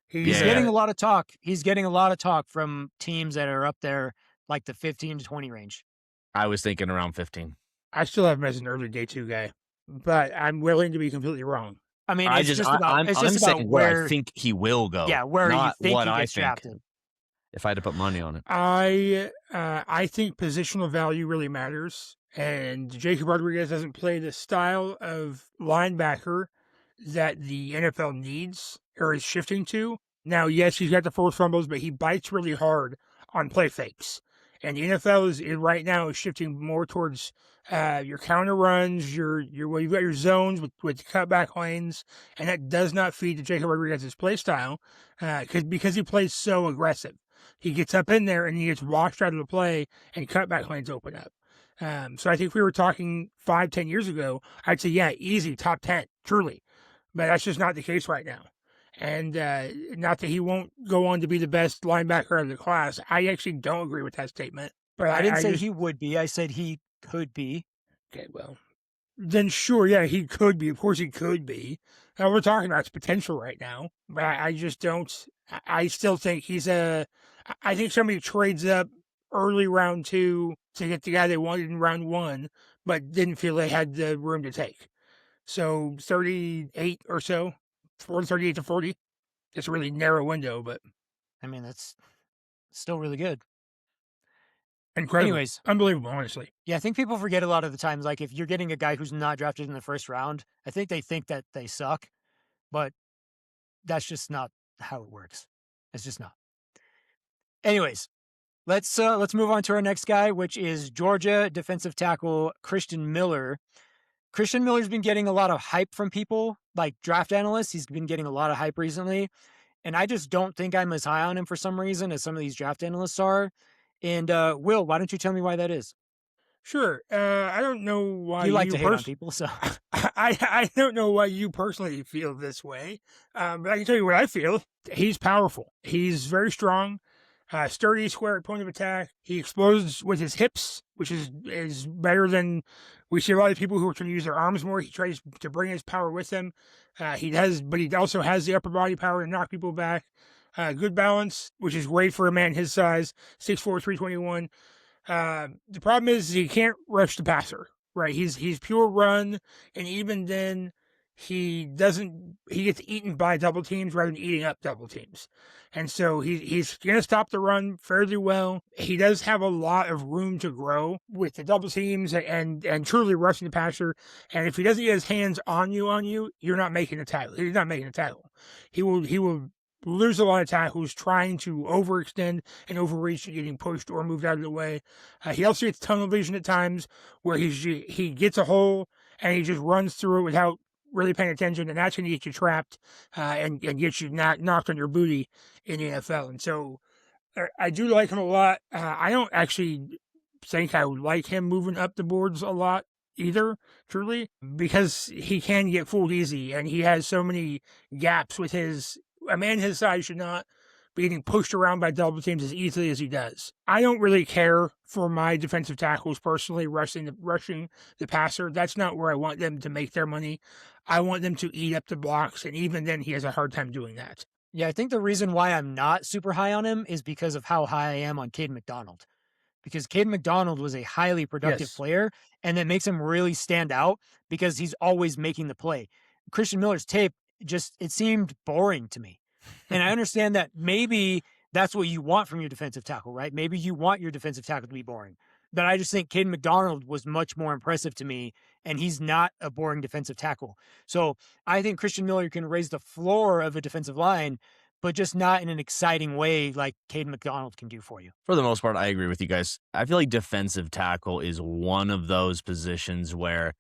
[SPEAKER 2] He's getting a lot of talk. He's getting a lot of talk from teams that are up there, like the 15 to 20 range.
[SPEAKER 4] I was thinking around 15.
[SPEAKER 3] I still have him as an early day 2 guy, but I'm willing to be completely wrong.
[SPEAKER 2] I mean,
[SPEAKER 4] I'm
[SPEAKER 2] about
[SPEAKER 4] saying
[SPEAKER 2] where
[SPEAKER 4] I think he will go.
[SPEAKER 2] Yeah, where
[SPEAKER 4] not
[SPEAKER 2] you think
[SPEAKER 4] what
[SPEAKER 2] he
[SPEAKER 4] I
[SPEAKER 2] gets
[SPEAKER 4] think.
[SPEAKER 2] drafted.
[SPEAKER 4] If I had to put money on it,
[SPEAKER 3] I think positional value really matters, and Jacob Rodriguez doesn't play the style of linebacker that the NFL needs or is shifting to. Now, yes, he's got the forced fumbles, but he bites really hard on play fakes. And the NFL is right now is shifting more towards your counter runs, well, you've got your zones with cutback lanes, and that does not feed to Jacob Rodriguez's play style because he plays so aggressive. He gets up in there and he gets washed out of the play, and cutback lanes open up. So I think if we were talking 5-10 years ago, I'd say, yeah, easy, top 10, truly. But that's just not the case right now. And not that he won't go on to be the best linebacker of the class. I actually don't agree with that statement. But
[SPEAKER 2] I didn't say
[SPEAKER 3] just,
[SPEAKER 2] he would be. I said he could be.
[SPEAKER 3] okay, well, then sure, yeah, he could be. Of course he could be. We're talking about his potential right now. But I just don't. I still think he's I think somebody trades up early round 2 to get the guy they wanted in round 1, but didn't feel they had the room to take. So 38 or so, 38 to 40. It's a really narrow window, but
[SPEAKER 2] I mean, that's still really good.
[SPEAKER 3] incredible.
[SPEAKER 2] Anyways,
[SPEAKER 3] unbelievable, honestly.
[SPEAKER 2] Yeah, I think people forget a lot of the times, like if you're getting a guy who's not drafted in the first round, I think they think that they suck, but that's just not how it works. It's just not. Anyways, let's move on to our next guy, which is Georgia defensive tackle Christen Miller. Christen Miller's been getting a lot of hype from people, like draft analysts. He's been getting a lot of hype recently, and I just don't think I'm as high on him for some reason as some of these draft analysts are. And Will, why don't you tell me why that is?
[SPEAKER 3] Sure. I don't know why
[SPEAKER 2] you like to hate on people, so
[SPEAKER 3] I don't know why you personally feel this way, but I can tell you what I feel. He's powerful. He's very strong, sturdy, square at point of attack. He explodes with his hips, which is better than we see a lot of people who are trying to use their arms more. He tries to bring his power with him. But he also has the upper body power to knock people back. Good balance, which is great for a man his size, 6'4", 321. The problem is he can't rush the passer, right? He's pure run, and even then, he gets eaten by double teams rather than eating up double teams. And so he's going to stop the run fairly well. He does have a lot of room to grow with the double teams and truly rushing the passer. And if he doesn't get his hands on you, you're not making a tackle. He's not making a tackle. He will lose a lot of tackles trying to overextend and overreach and getting pushed or moved out of the way. He also gets tunnel vision at times where he gets a hole and he just runs through it without really paying attention, and that's going to get you trapped and get you knocked on your booty in the NFL. And so I do like him a lot. I don't actually think I would like him moving up the boards a lot either, truly, because he can get fooled easy, and he has so many gaps with a man his size should not be getting pushed around by double teams as easily as he does. I don't really care for my defensive tackles personally rushing the passer. That's not where I want them to make their money. I want them to eat up the blocks, and even then he has a hard time doing that.
[SPEAKER 2] Yeah, I think the reason why I'm not super high on him is because of how high I am on Caden McDonald. Because Caden McDonald was a highly productive player, and that makes him really stand out because he's always making the play. Christen Miller's tape it seemed boring to me. And I understand that maybe that's what you want from your defensive tackle, right? Maybe you want your defensive tackle to be boring. But I just think Caden McDonald was much more impressive to me, and he's not a boring defensive tackle. So I think Christen Miller can raise the floor of a defensive line, but just not in an exciting way like Caden McDonald can do for you.
[SPEAKER 4] For the most part, I agree with you guys. I feel like defensive tackle is one of those positions where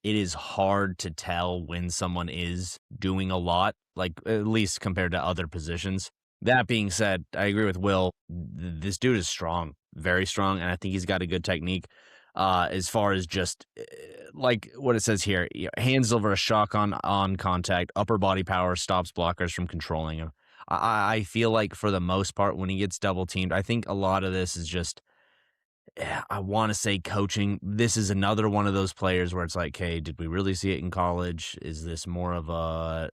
[SPEAKER 4] it is hard to tell when someone is doing a lot, like at least compared to other positions. That being said, I agree with Will. This dude is strong, very strong, and I think he's got a good technique as far as just like what it says here, hands over a shock on contact, upper body power stops blockers from controlling him. I feel like for the most part, when he gets double teamed, I think a lot of this is just, I want to say coaching. This is another one of those players where it's like, hey, did we really see it in college? Is this more of a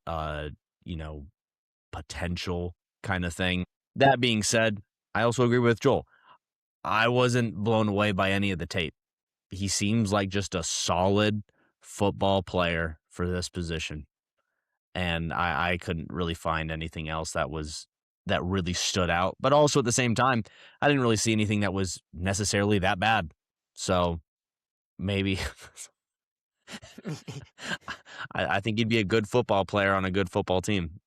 [SPEAKER 4] potential kind of thing? That being said, I also agree with Joel. I wasn't blown away by any of the tape. He seems like just a solid football player for this position. And I couldn't really find anything else that really stood out. But also at the same time, I didn't really see anything that was necessarily that bad. So maybe I think he'd be a good football player on a good football team.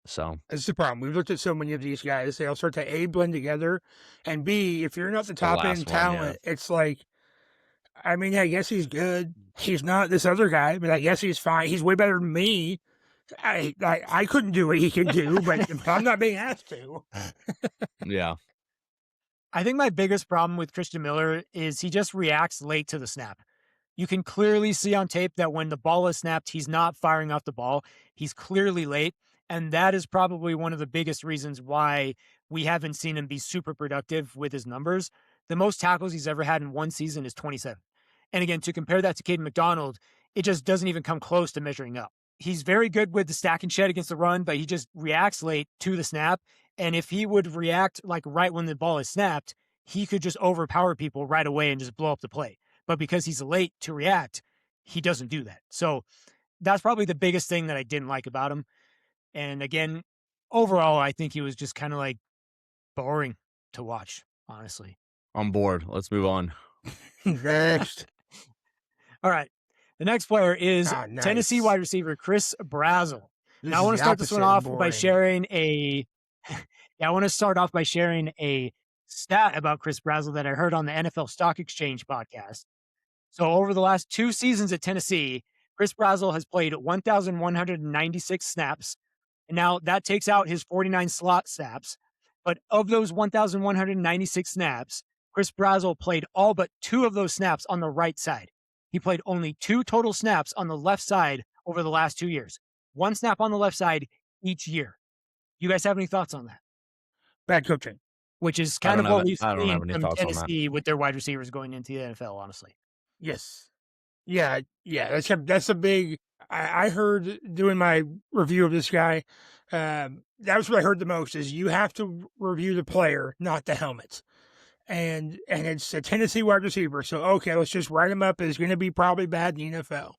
[SPEAKER 4] So
[SPEAKER 3] That's the problem. We've looked at so many of these guys. They all start to A, blend together, and B, if you're not the top
[SPEAKER 4] last
[SPEAKER 3] end
[SPEAKER 4] one, yeah.
[SPEAKER 3] talent, it's like, I mean, I guess he's good. He's not this other guy, but I guess he's fine. He's way better than me. I couldn't do what he can do, but I'm not being asked to.
[SPEAKER 4] Yeah.
[SPEAKER 2] I think my biggest problem with Christian Miller is he just reacts late to the snap. You can clearly see on tape that when the ball is snapped, he's not firing off the ball. He's clearly late. And that is probably one of the biggest reasons why we haven't seen him be super productive with his numbers. The most tackles he's ever had in one season is 27. And again, to compare that to Caden McDonald, it just doesn't even come close to measuring up. He's very good with the stack and shed against the run, but he just reacts late to the snap. And if he would react like right when the ball is snapped, he could just overpower people right away and just blow up the play. But because he's late to react, he doesn't do that. So that's probably the biggest thing that I didn't like about him. And again, overall, I think he was just kind of like boring to watch, honestly.
[SPEAKER 4] On board. Let's move on.
[SPEAKER 3] Next.
[SPEAKER 2] All right. The next player is
[SPEAKER 3] nice.
[SPEAKER 2] Tennessee wide receiver Chris Brazzell.
[SPEAKER 3] This
[SPEAKER 2] Now I
[SPEAKER 3] is
[SPEAKER 2] want to
[SPEAKER 3] the
[SPEAKER 2] start this one
[SPEAKER 3] opposite
[SPEAKER 2] off
[SPEAKER 3] of
[SPEAKER 2] by
[SPEAKER 3] boring.
[SPEAKER 2] sharing a I want to start off by sharing a stat about Chris Brazzell that I heard on the NFL Stock Exchange podcast. So over the last 2 seasons at Tennessee, Chris Brazzell has played 1,196 snaps. And now that takes out his 49 slot snaps. But of those 1,196 snaps, Chris Brazzell played all but 2 of those snaps on the right side. He played only 2 total snaps on the left side over the last 2 years. 1 snap on the left side each year. You guys have any thoughts on that?
[SPEAKER 3] Bad coaching.
[SPEAKER 2] Which is kind of what we've
[SPEAKER 4] I don't have
[SPEAKER 2] seen
[SPEAKER 4] any
[SPEAKER 2] from
[SPEAKER 4] thoughts on that.
[SPEAKER 2] Tennessee with their wide receivers going into the NFL, honestly.
[SPEAKER 3] Yes. Yeah. That's a big. I heard doing my review of this guy. That was what I heard the most is you have to review the player, not the helmet. And it's a Tennessee wide receiver. So, okay, let's just write him up as going to be probably bad in the NFL.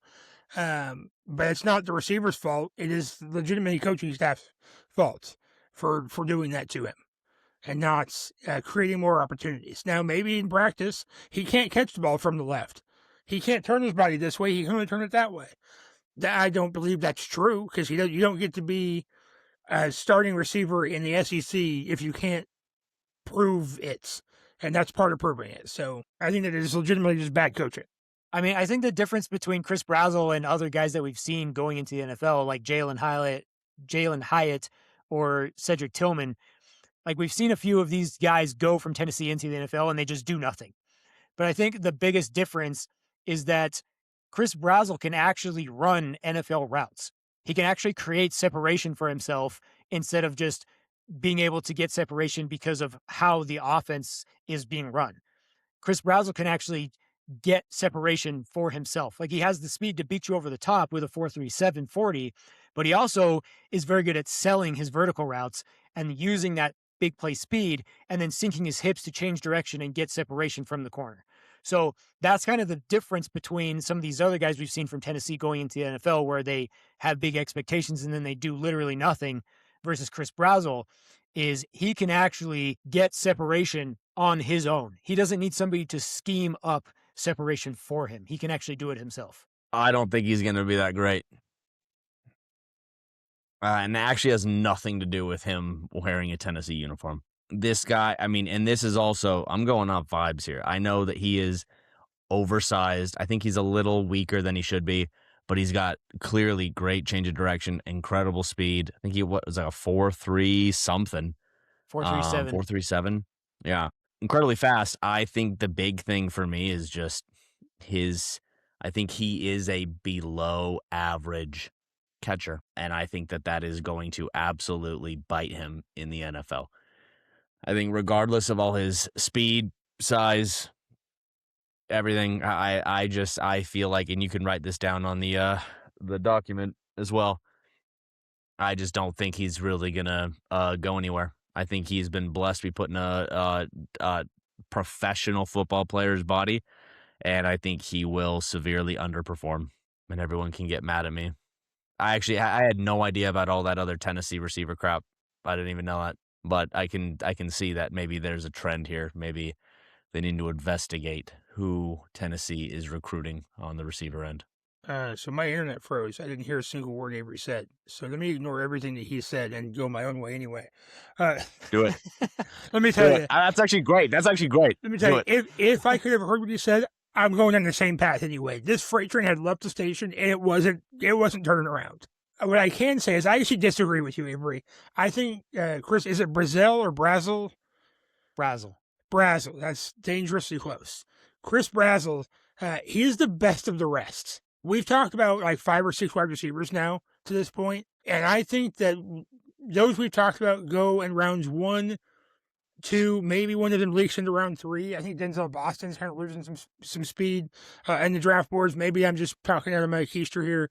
[SPEAKER 3] But it's not the receiver's fault. It is legitimately coaching staff's fault for doing that to him and not creating more opportunities. Now, maybe in practice, he can't catch the ball from the left. He can't turn his body this way. He can only turn it that way. I don't believe that's true because you don't get to be a starting receiver in the SEC if you can't prove it. And that's part of proving it. So I think that it is legitimately just bad coaching.
[SPEAKER 2] I mean, I think the difference between Chris Brazzell and other guys that we've seen going into the NFL, like Jalen Hyatt or Cedric Tillman, like we've seen a few of these guys go from Tennessee into the NFL and they just do nothing. But I think the biggest difference is that Chris Brazzell can actually run NFL routes. He can actually create separation for himself instead of just being able to get separation because of how the offense is being run. Chris Brazzell can actually get separation for himself. Like he has the speed to beat you over the top with a 4.37 40, but he also is very good at selling his vertical routes and using that big play speed and then sinking his hips to change direction and get separation from the corner. So that's kind of the difference between some of these other guys we've seen from Tennessee going into the NFL where they have big expectations and then they do literally nothing versus Chris Brazzell is he can actually get separation on his own. He doesn't need somebody to scheme up separation for him. He can actually do it himself.
[SPEAKER 4] I don't think he's going to be that great. And it actually has nothing to do with him wearing a Tennessee uniform. This guy, I mean, and this is also, I'm going off vibes here. I know that he is oversized. I think he's a little weaker than he should be, but he's got clearly great change of direction, incredible speed. I think he was like a 4.3 something.
[SPEAKER 2] 4.37.
[SPEAKER 4] 4.37. Yeah. Incredibly fast. I think the big thing for me is just I think he is a below average catcher. And I think that is going to absolutely bite him in the NFL. I think regardless of all his speed, size, everything, I feel like, and you can write this down on the document as well, I just don't think he's really gonna go anywhere. I think he's been blessed to be put in a professional football player's body, and I think he will severely underperform, and everyone can get mad at me. I had no idea about all that other Tennessee receiver crap. I didn't even know that. But I can see that maybe there's a trend here. Maybe they need to investigate who Tennessee is recruiting on the receiver end.
[SPEAKER 3] So my internet froze. I didn't hear a single word Avery said. So let me ignore everything that he said and go my own way anyway.
[SPEAKER 4] Do it.
[SPEAKER 3] Let me tell you.
[SPEAKER 4] That's actually great. Let
[SPEAKER 3] me tell
[SPEAKER 4] Do
[SPEAKER 3] you. If I could have heard what he said, I'm going on the same path anyway. This freight train had left the station and it wasn't turning around. What I can say is I actually disagree with you, Avery. I think Chris, is it Brazzell or Brazzell?
[SPEAKER 2] Brazzell.
[SPEAKER 3] That's dangerously close. Chris Brazzell, he is the best of the rest. We've talked about like 5 or 6 wide receivers now to this point, and I think that those we've talked about go in rounds 1, 2, maybe one of them leaks into round 3. I think Denzel Boston's kind of losing some speed in the draft boards. Maybe I'm just talking out of my keister here,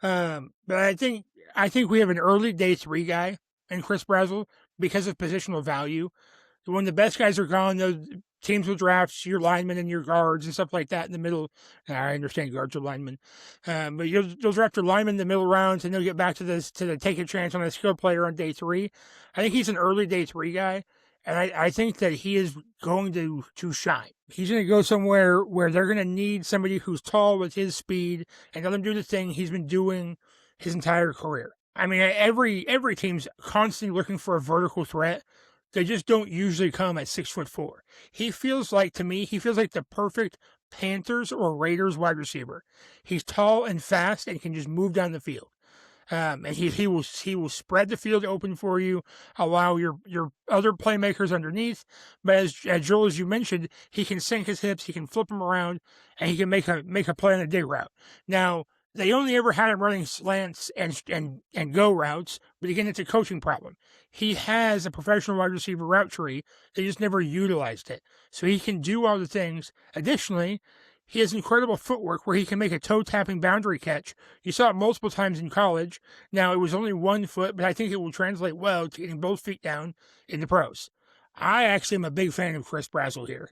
[SPEAKER 3] but I think we have an early day 3 guy in Chris Brazzell because of positional value. When the best guys are gone, those teams will draft your linemen and your guards and stuff like that in the middle. I understand guards are linemen, but you'll draft your linemen in the middle rounds, and they'll get back to the take a chance on a skill player on day 3. I think he's an early day 3 guy, and I think that he is going to shine. He's going to go somewhere where they're going to need somebody who's tall with his speed and let him do the thing he's been doing his entire career. I mean, every team's constantly looking for a vertical threat. They just don't usually come at 6'4". He feels like the perfect Panthers or Raiders wide receiver. He's tall and fast and can just move down the field. And he will spread the field open for you, allow your other playmakers underneath. But as Joel, as you mentioned, he can sink his hips, he can flip them around, and he can make a play on a dig route. Now, they only ever had him running slants and go routes, but again, it's a coaching problem. He has a professional wide receiver route tree. They just never utilized it. So he can do all the things. Additionally, he has incredible footwork where he can make a toe-tapping boundary catch. You saw it multiple times in college. Now, it was only 1 foot, but I think it will translate well to getting both feet down in the pros. I actually am a big fan of Chris Brazzell here.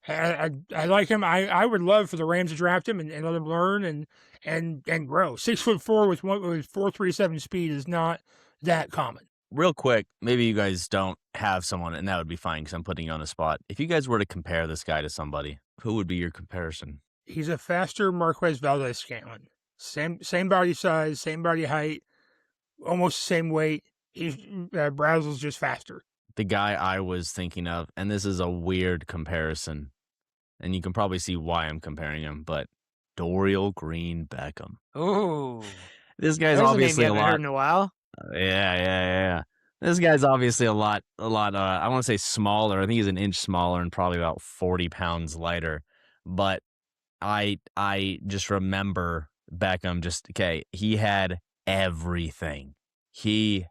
[SPEAKER 3] I like him. I would love for the Rams to draft him and let him learn and grow. 6'4" with 4.37 speed is not that common.
[SPEAKER 4] Real quick, maybe you guys don't have someone, and that would be fine because I'm putting you on the spot. If you guys were to compare this guy to somebody, who would be your comparison?
[SPEAKER 3] He's a faster Marquez Valdez-Scantling. Same body size, same body height, almost the same weight. Brazzell's just faster.
[SPEAKER 4] The guy I was thinking of, and this is a weird comparison, and you can probably see why I'm comparing him, but Dorial Green Beckham.
[SPEAKER 2] Oh,
[SPEAKER 4] this guy's obviously a lot.
[SPEAKER 2] Heard in a while.
[SPEAKER 4] Yeah. This guy's obviously a lot. I want to say smaller. I think he's an inch smaller and probably about 40 pounds lighter. But I just remember Beckham. He had everything. He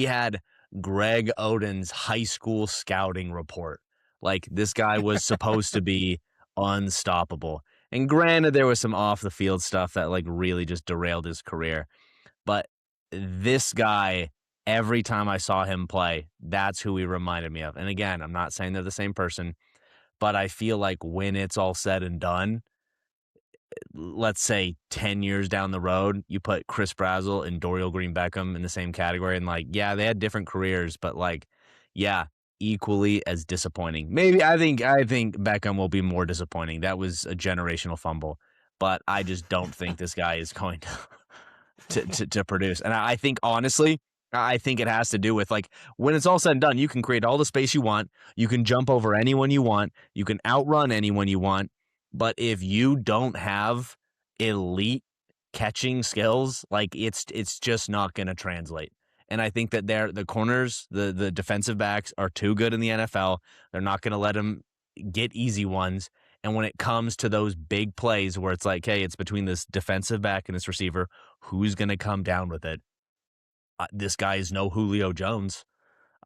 [SPEAKER 4] had Greg Oden's high school scouting report. Like, this guy was supposed to be unstoppable. And granted, there was some off the field stuff that like really just derailed his career. But this guy, every time I saw him play, that's who he reminded me of. And again, I'm not saying they're the same person, but I feel like when it's all said and done, let's say 10 years down the road, you put Chris Brazzell and Dorial Green Beckham in the same category, and like, yeah, they had different careers, but like, yeah, equally as disappointing. Maybe I think Beckham will be more disappointing. That was a generational fumble, but I just don't think this guy is going to produce. And I think, honestly, it has to do with, like, when it's all said and done, you can create all the space you want. You can jump over anyone you want. You can outrun anyone you want. But if you don't have elite catching skills, like, it's just not going to translate. And I think that the corners, the defensive backs are too good in the NFL. They're not going to let them get easy ones. And when it comes to those big plays where it's like, hey, it's between this defensive back and this receiver, who's going to come down with it? This guy is no Julio Jones.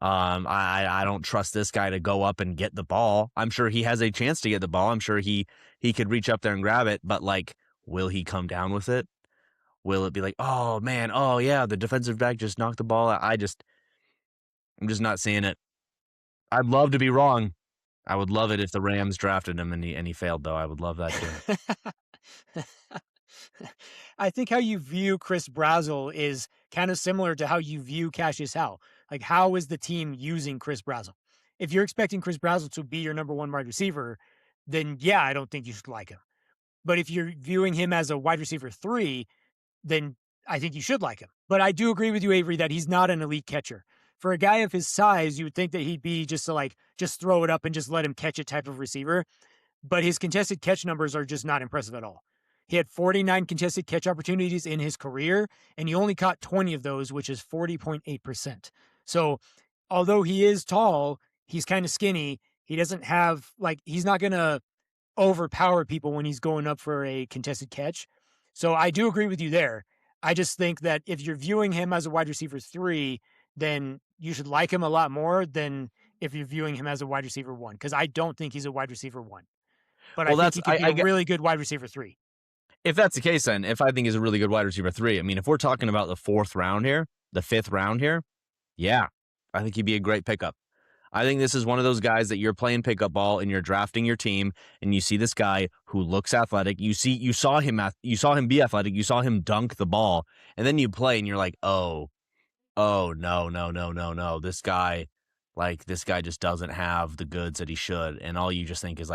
[SPEAKER 4] I don't trust this guy to go up and get the ball. I'm sure he has a chance to get the ball. I'm sure he could reach up there and grab it. But, like, will he come down with it? Will it be like, oh, man, oh, yeah, the defensive back just knocked the ball out? I'm just not seeing it. I'd love to be wrong. I would love it if the Rams drafted him and he failed, though. I would love that too.
[SPEAKER 2] I think how you view Chris Brazzell is kind of similar to how you view Cashius Howell. Like, how is the team using Chris Brazzell? If you're expecting Chris Brazzell to be your number 1 wide receiver, then yeah, I don't think you should like him. But if you're viewing him as a wide receiver 3, then I think you should like him. But I do agree with you, Avery, that he's not an elite catcher. For a guy of his size, you would think that he'd be just throw it up and just let him catch it type of receiver. But his contested catch numbers are just not impressive at all. He had 49 contested catch opportunities in his career, and he only caught 20 of those, which is 40.8%. So although he is tall, he's kind of skinny. He doesn't have, he's not going to overpower people when he's going up for a contested catch. So I do agree with you there. I just think that if you're viewing him as a wide receiver 3, then you should like him a lot more than if you're viewing him as a wide receiver 1, because I don't think he's a wide receiver 1. But I think he could be a really good wide receiver 3.
[SPEAKER 4] If that's the case, then if I think he's a really good wide receiver 3, I mean, if we're talking about the 4th round here, the 5th round here, yeah, I think he'd be a great pickup. I think this is one of those guys that you're playing pickup ball and you're drafting your team, and you see this guy who looks athletic. You saw him be athletic. You saw him dunk the ball, and then you play and you're like, oh no. This guy just doesn't have the goods that he should, and all you just think is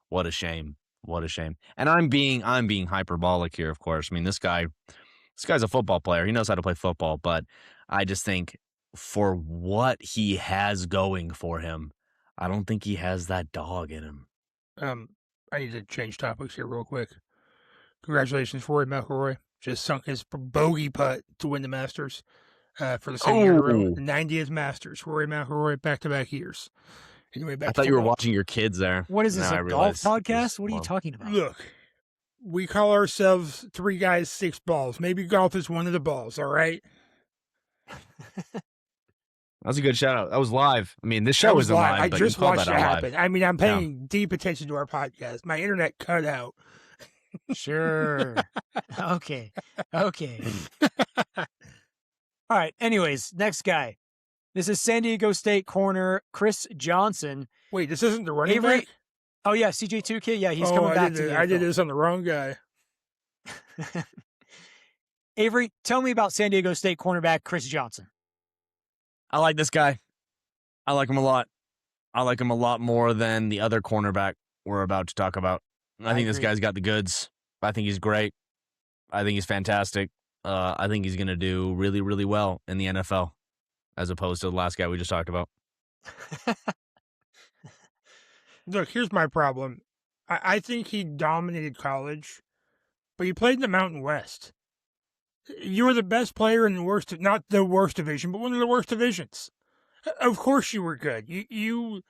[SPEAKER 4] what a shame. What a shame. And I'm being hyperbolic here, of course. I mean, this guy's a football player. He knows how to play football, but I just think for what he has going for him, I don't think he has that dog in him.
[SPEAKER 3] I need to change topics here real quick. Congratulations, Rory McIlroy. Just sunk his bogey putt to win the Masters for the second year in a row. The 90th Masters. Rory McIlroy, back-to-back years. Anyway,
[SPEAKER 4] I thought you were watching your kids there.
[SPEAKER 2] What is this, a golf podcast? What are you talking about?
[SPEAKER 3] Look, we call ourselves 3 Guys, 6 Balls. Maybe golf is one of the balls, all right?
[SPEAKER 4] That was a good shout out. That was live. I mean, this show isn't live.
[SPEAKER 3] I
[SPEAKER 4] but
[SPEAKER 3] just
[SPEAKER 4] you
[SPEAKER 3] watched it happen.
[SPEAKER 4] Live.
[SPEAKER 3] I mean, I'm paying deep attention to our podcast. My internet cut out.
[SPEAKER 2] Sure. Okay. All right. Anyways, next guy. This is San Diego State corner Chris Johnson.
[SPEAKER 3] Wait, this isn't the running back?
[SPEAKER 2] Oh, yeah, CJ2K. Yeah, he's coming back to the NFL.
[SPEAKER 3] I did this on the wrong guy.
[SPEAKER 2] Avery, tell me about San Diego State cornerback Chris Johnson.
[SPEAKER 4] I like this guy. I like him a lot. I like him a lot more than the other cornerback we're about to talk about. I think this guy's got the goods. I think he's great. I think he's fantastic. I think he's going to do really, really well in the NFL, as opposed to the last guy we just talked about.
[SPEAKER 3] Look, here's my problem. I think he dominated college, but he played in the Mountain West. You were the best player in the worst, not the worst division, but one of the worst divisions. Of course you were good. You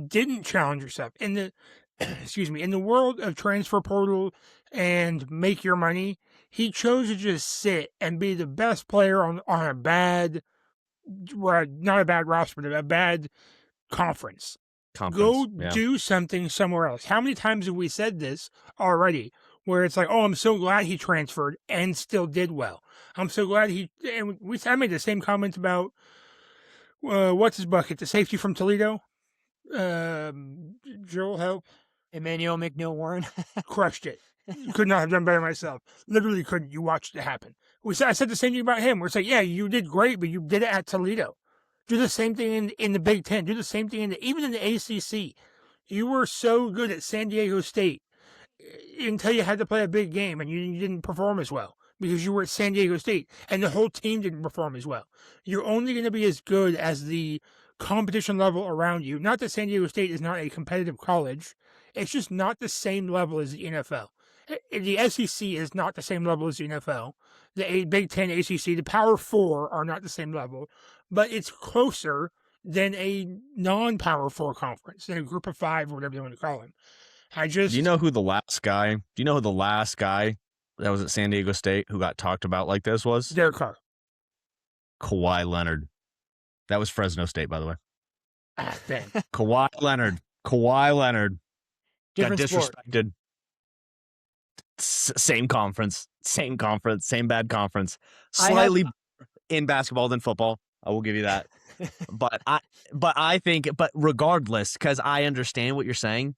[SPEAKER 3] didn't challenge yourself. In the in the world of transfer portal and make your money, he chose to just sit and be the best player on a bad, not a bad roster, but a bad conference. Go do something somewhere else. How many times have we said this already? Where it's like, oh, I'm so glad he transferred and still did well. I'm so glad I made the same comment about what's his bucket, the safety from Toledo, Joel help.
[SPEAKER 2] Emmanuel McNeil Warren.
[SPEAKER 3] Crushed it. Could not have done better myself. Literally couldn't. You watched it happen. I said the same thing about him. Where it's like, yeah, you did great, but you did it at Toledo. Do the same thing in the Big Ten. Do the same thing even in the ACC. You were so good at San Diego State until you had to play a big game and you didn't perform as well because you were at San Diego State and the whole team didn't perform as well. You're only going to be as good as the competition level around you. Not that San Diego State is not a competitive college. It's just not the same level as the NFL. The SEC is not the same level as the NFL. The Big Ten, ACC, the Power Four are not the same level, but it's closer than a non-Power Four conference, than a Group of Five or whatever they want to call them. Do
[SPEAKER 4] you know who the last guy that was at San Diego State who got talked about like this was?
[SPEAKER 3] Derek Carr.
[SPEAKER 4] Kawhi Leonard. That was Fresno State, by the way.
[SPEAKER 3] Dang.
[SPEAKER 4] Kawhi Leonard.
[SPEAKER 2] Different
[SPEAKER 4] got disrespected.
[SPEAKER 2] Sport.
[SPEAKER 4] Same conference, same bad conference. Slightly in basketball than football. I will give you that. but I think regardless, because I understand what you're saying,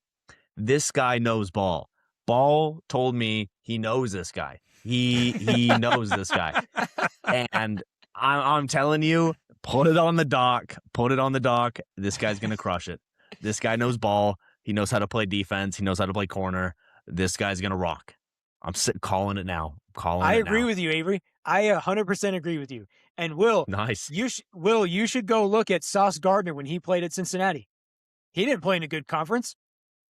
[SPEAKER 4] this guy knows ball. Ball told me he knows this guy. He knows this guy. And I'm telling you, put it on the dock. This guy's going to crush it. This guy knows ball. He knows how to play defense. He knows how to play corner. this guy's going to rock. I'm calling it now.
[SPEAKER 2] I agree with you, Avery. I 100% agree with you. And Will,
[SPEAKER 4] Nice.
[SPEAKER 2] you should go look at Sauce Gardner when he played at Cincinnati. He didn't play in a good conference.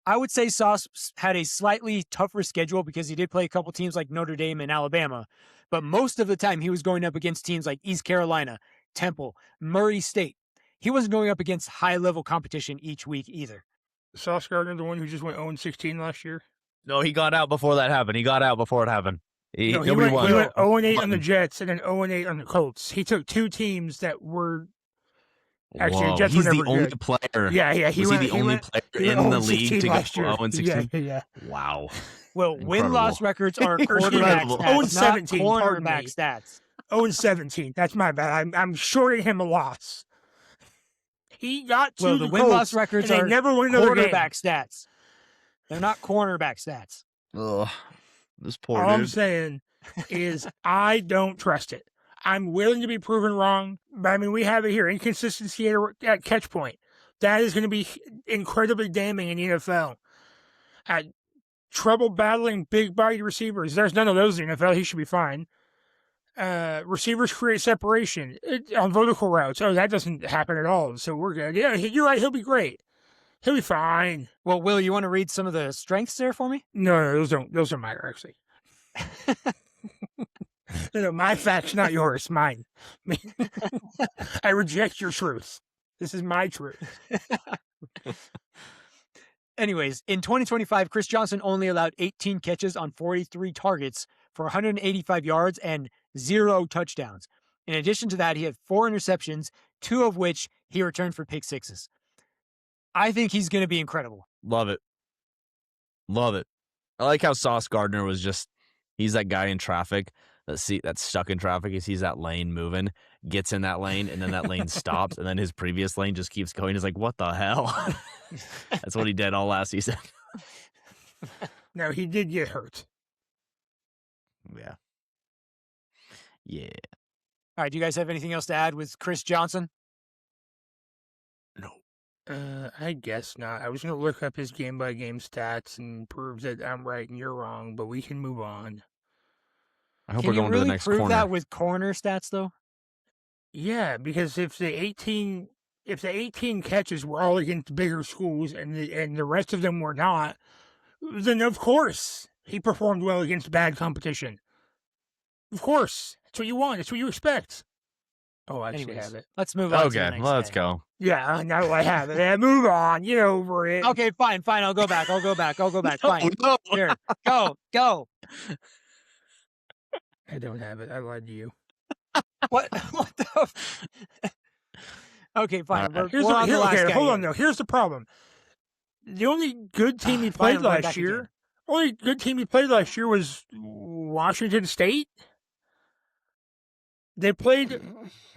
[SPEAKER 2] I would say Sauce had a slightly tougher schedule because he did play a couple teams like Notre Dame and Alabama. But most of the time he was going up against teams like East Carolina, Temple, Murray State. He wasn't going up against high-level competition each week either.
[SPEAKER 3] Sauce Gardner, the one who just went 0-16 last year?
[SPEAKER 4] No, he got out before that happened. He got out before it happened.
[SPEAKER 3] He went 0-8 on the Jets and then 0-8 on the Colts. He took two teams that were actually the Jets
[SPEAKER 4] he's
[SPEAKER 3] were never
[SPEAKER 4] the only
[SPEAKER 3] good.
[SPEAKER 4] player.
[SPEAKER 3] Yeah.
[SPEAKER 4] He was the only player in the league to go 0-16?
[SPEAKER 3] Yeah.
[SPEAKER 4] Wow.
[SPEAKER 2] Well, win-loss records are quarterback
[SPEAKER 3] Incredible.
[SPEAKER 2] stats, not
[SPEAKER 3] 0-17,
[SPEAKER 2] cornerback stats.
[SPEAKER 3] 0-17. That's my bad. I'm shorting him a loss. He got to
[SPEAKER 2] the win-loss records
[SPEAKER 3] and
[SPEAKER 2] are
[SPEAKER 3] they never won another
[SPEAKER 2] quarterback
[SPEAKER 3] game.
[SPEAKER 2] stats. They're not cornerback stats.
[SPEAKER 4] Ugh, this poor
[SPEAKER 3] All I'm
[SPEAKER 4] dude.
[SPEAKER 3] saying is I don't trust it. I'm willing to be proven wrong, but I mean, we have it here. Inconsistency at catch point. That is going to be incredibly damning in the NFL. Trouble battling big-bodied receivers. There's none of those in the NFL. He should be fine. Receivers create separation on vertical routes. Oh, that doesn't happen at all, so we're good. Yeah, you're right. He'll be great. He'll be fine.
[SPEAKER 2] Well, Will, you want to read some of the strengths there for me?
[SPEAKER 3] No, those don't matter, actually. No, my facts, not yours. Mine. I reject your truth. This is my truth.
[SPEAKER 2] Anyways, in 2025, Chris Johnson only allowed 18 catches on 43 targets for 185 yards and 0 touchdowns. In addition to that, he had 4 interceptions, 2 of which he returned for pick sixes. I think he's going to be incredible.
[SPEAKER 4] Love it. Love it. I like how Sauce Gardner was just, he's that guy in traffic that's stuck in traffic. He sees that lane moving, gets in that lane, and then that lane stops, and then his previous lane just keeps going. He's like, what the hell? That's what he did all last season.
[SPEAKER 3] No, he did get hurt.
[SPEAKER 4] Yeah. Yeah.
[SPEAKER 2] All right, do you guys have anything else to add with Chris Johnson?
[SPEAKER 4] No.
[SPEAKER 3] I guess not. I was going to look up his game-by-game stats and prove that I'm right and you're wrong, but we can move on.
[SPEAKER 4] I hope
[SPEAKER 2] Can
[SPEAKER 4] we're going
[SPEAKER 2] you really
[SPEAKER 4] to the next
[SPEAKER 2] prove
[SPEAKER 4] corner.
[SPEAKER 2] that with corner stats, though?
[SPEAKER 3] Yeah, because if the 18 catches were all against bigger schools and the rest of them were not, then of course he performed well against bad competition. Of course. That's what you want. That's what you expect. Oh, I actually
[SPEAKER 2] Anyways,
[SPEAKER 3] have it.
[SPEAKER 2] let's move on to the
[SPEAKER 4] Okay,
[SPEAKER 2] next
[SPEAKER 4] let's
[SPEAKER 2] guy.
[SPEAKER 4] go.
[SPEAKER 3] Yeah, now I have it. Yeah, move on. Get over it.
[SPEAKER 2] Okay, fine. I'll go back. Fine.
[SPEAKER 4] No.
[SPEAKER 2] Here, go.
[SPEAKER 3] I don't have it. I lied to you.
[SPEAKER 2] What the? Okay, fine.
[SPEAKER 4] All right.
[SPEAKER 2] We're on the last guy
[SPEAKER 3] Hold
[SPEAKER 2] here.
[SPEAKER 3] on, though. Here's the problem. The only good team he
[SPEAKER 2] Fine,
[SPEAKER 3] played
[SPEAKER 2] I'm going
[SPEAKER 3] last
[SPEAKER 2] back
[SPEAKER 3] year,
[SPEAKER 2] again.
[SPEAKER 3] only good team he played last year was Washington State. They played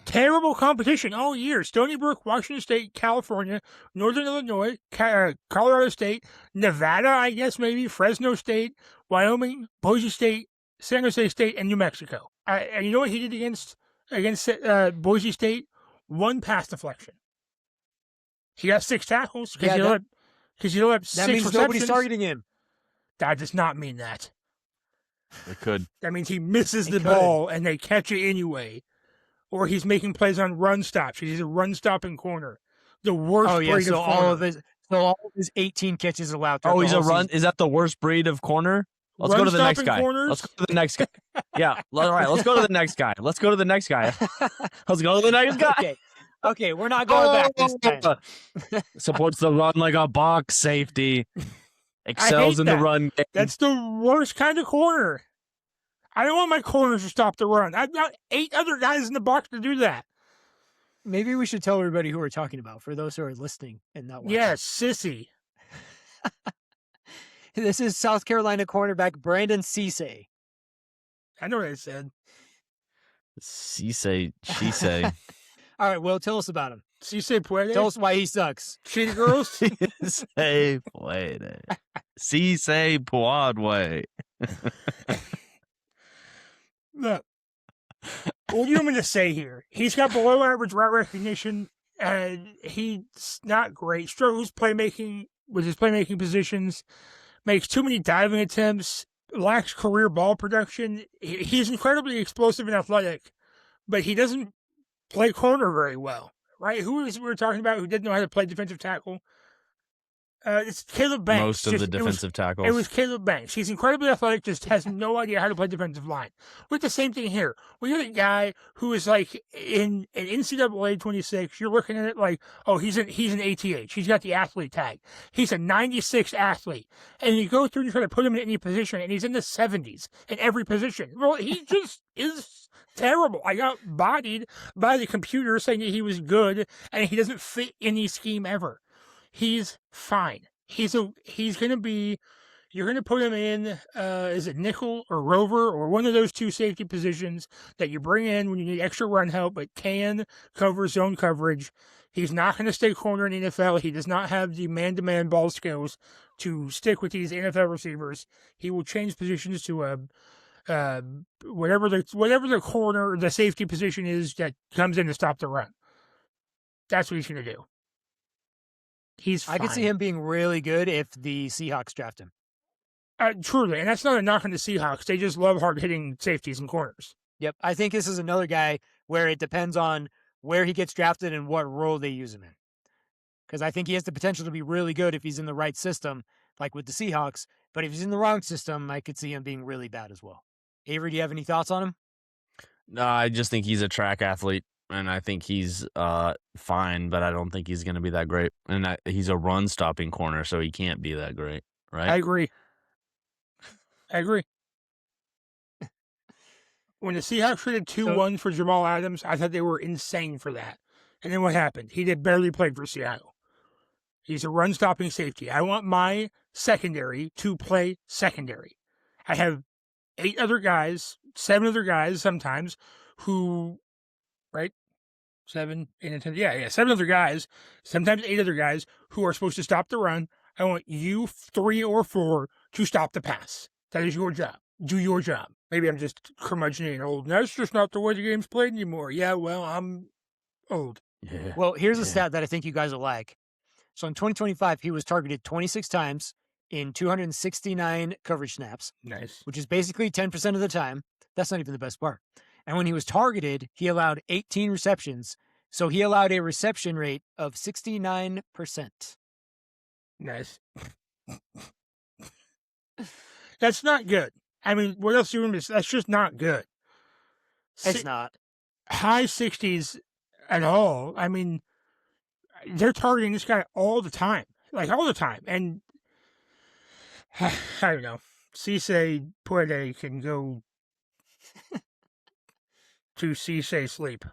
[SPEAKER 3] terrible competition all year. Stony Brook, Washington State, California, Northern Illinois, Colorado State, Nevada, I guess maybe, Fresno State, Wyoming, Boise State, San Jose State, and New Mexico. And you know what he did against Boise State? 1 pass deflection. He got 6 tackles because he let 6
[SPEAKER 2] That means
[SPEAKER 3] receptions.
[SPEAKER 2] nobody's targeting him.
[SPEAKER 3] That does not mean that.
[SPEAKER 4] It could.
[SPEAKER 3] That means he misses
[SPEAKER 2] He
[SPEAKER 3] the
[SPEAKER 2] could.
[SPEAKER 3] ball and they catch it anyway. Or he's making plays on run stops. He's a run stopping corner. The worst
[SPEAKER 2] Oh yeah,
[SPEAKER 3] breed
[SPEAKER 2] so
[SPEAKER 3] of corner.
[SPEAKER 2] all of his 18 catches allowed.
[SPEAKER 4] Oh,
[SPEAKER 2] throughout
[SPEAKER 4] he's
[SPEAKER 2] the
[SPEAKER 4] a
[SPEAKER 2] whole
[SPEAKER 4] run.
[SPEAKER 2] season.
[SPEAKER 4] Is that the worst breed of corner? Let's go to the next
[SPEAKER 3] Run-stopping
[SPEAKER 4] guy.
[SPEAKER 3] corners?
[SPEAKER 4] Let's go to the next guy. Yeah. All right. Let's go to the next guy. Let's go to the next guy.
[SPEAKER 2] Okay, we're not going back this time.
[SPEAKER 4] Supports the run like a box safety. Excels in the
[SPEAKER 3] that.
[SPEAKER 4] run game.
[SPEAKER 3] That's the worst kind of corner. I don't want my corners to stop the run. I've got 8 other guys in the box to do that.
[SPEAKER 2] Maybe we should tell everybody who we're talking about for those who are listening and not watching.
[SPEAKER 3] Yes, Cisse.
[SPEAKER 2] This is South Carolina cornerback Brandon Cisse.
[SPEAKER 3] I know what I said.
[SPEAKER 4] She say.
[SPEAKER 2] All right, Will, tell us about him.
[SPEAKER 3] Cisse puede.
[SPEAKER 2] Tell us why he sucks.
[SPEAKER 3] Shitty girls.
[SPEAKER 4] Say puede. Si say Broadway.
[SPEAKER 3] Look, what do you want me to say here? He's got below average route recognition, and he's not great. Struggles playmaking with his playmaking positions, makes too many diving attempts, lacks career ball production. He's incredibly explosive and athletic, but he doesn't play corner very well, right? Who is we were talking about who didn't know how to play defensive tackle? It's Caleb Banks.
[SPEAKER 4] Most of the defensive tackles.
[SPEAKER 3] It was Caleb Banks. He's incredibly athletic, just has no idea how to play defensive line. With the same thing here. We got a guy who is like in an NCAA 26. You're looking at it like, oh, he's an ATH. He's got the athlete tag. He's a 96 athlete. And you go through and try to put him in any position, and he's in the 70s in every position. Well, he just is terrible. I got bodied by the computer saying that he was good, and he doesn't fit any scheme ever. He's fine. He's going to be, you're going to put him in, is it nickel or rover or one of those two safety positions that you bring in when you need extra run help, but can cover zone coverage. He's not going to stay corner in the NFL. He does not have the man-to-man ball skills to stick with these NFL receivers. He will change positions to whatever the corner, the safety position is that comes in to stop the run. That's what he's going to do. He's fine.
[SPEAKER 2] I could see him being really good if the Seahawks draft him.
[SPEAKER 3] Truly, and that's not a knock on the Seahawks. They just love hard-hitting safeties and corners.
[SPEAKER 2] Yep. I think this is another guy where it depends on where he gets drafted and what role they use him in. Because I think he has the potential to be really good if he's in the right system, like with the Seahawks. But if he's in the wrong system, I could see him being really bad as well. Avery, do you have any thoughts on him?
[SPEAKER 4] No, I just think he's a track athlete. And I think he's fine, but I don't think he's going to be that great. And he's a run-stopping corner, so he can't be that great, right?
[SPEAKER 3] I agree. When the Seahawks traded 2-1 for Jamal Adams, I thought they were insane for that. And then what happened? He barely played for Seattle. He's a run-stopping safety. I want my secondary to play secondary. I have 7 other guys sometimes who... right? 7, 8, and 10. Yeah. 7 other guys, sometimes 8 other guys who are supposed to stop the run. I want you 3 or 4 to stop the pass. That is your job. Do your job. Maybe I'm just curmudgeon and old. That's just not the way the game's played anymore. Yeah, well, I'm old.
[SPEAKER 2] Yeah. Well, here's a stat that I think you guys will like. So in 2025, he was targeted 26 times in 269 coverage snaps.
[SPEAKER 3] Nice.
[SPEAKER 2] Which is basically 10% of the time. That's not even the best part. And when he was targeted, he allowed 18 receptions. So he allowed a reception rate of 69%.
[SPEAKER 3] Nice. That's not good. I mean, what else do you want to say? That's just not good.
[SPEAKER 2] It's not.
[SPEAKER 3] High 60s at all. I mean, they're targeting this guy all the time. Like, all the time. And, I don't know. Cisse Puede can go to Cisse sleep.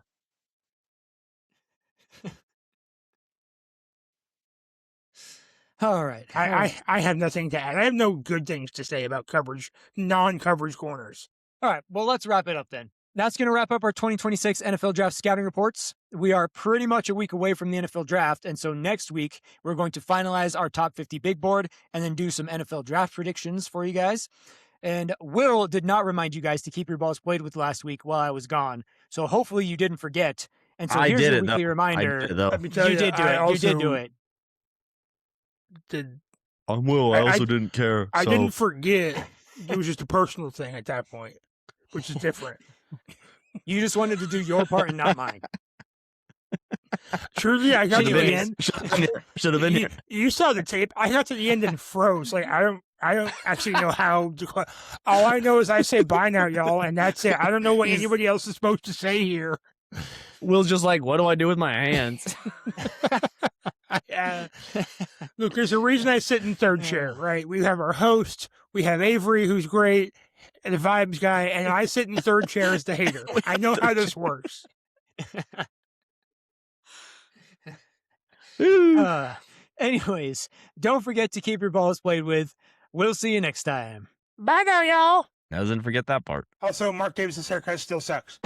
[SPEAKER 2] All right.
[SPEAKER 3] I have nothing to add. I have no good things to say about non-coverage corners.
[SPEAKER 2] All right. Well, let's wrap it up then. That's going to wrap up our 2026 NFL Draft scouting reports. We are pretty much a week away from the NFL Draft, and so next week we're going to finalize our top 50 big board and then do some NFL Draft predictions for you guys. And Will did not remind you guys to keep your balls played with last week while I was gone, so hopefully you didn't forget. And so here's a weekly reminder. You did do it. You did do it.
[SPEAKER 4] I'm Will. I also didn't care.
[SPEAKER 3] I didn't forget. It was just a personal thing at that point, which is different.
[SPEAKER 2] You just wanted to do your part and not mine.
[SPEAKER 3] Truly, I got to the end.
[SPEAKER 4] Should have been here.
[SPEAKER 3] You saw the tape. I got to the end and froze. Like I don't actually know how to. All I know is I say bye now, y'all, and that's it. I don't know what anybody else is supposed to say here.
[SPEAKER 4] Will's just like, what do I do with my hands?
[SPEAKER 3] Look, there's a reason I sit in third chair, right? We have our host, we have Avery, who's great, and the vibes guy, and I sit in third chair as the hater. I know how this works.
[SPEAKER 2] Anyways, don't forget to keep your balls played with. We'll see you next time.
[SPEAKER 3] Bye now, y'all.
[SPEAKER 4] Doesn't forget that part.
[SPEAKER 3] Also, Mark Davis' haircut still sucks.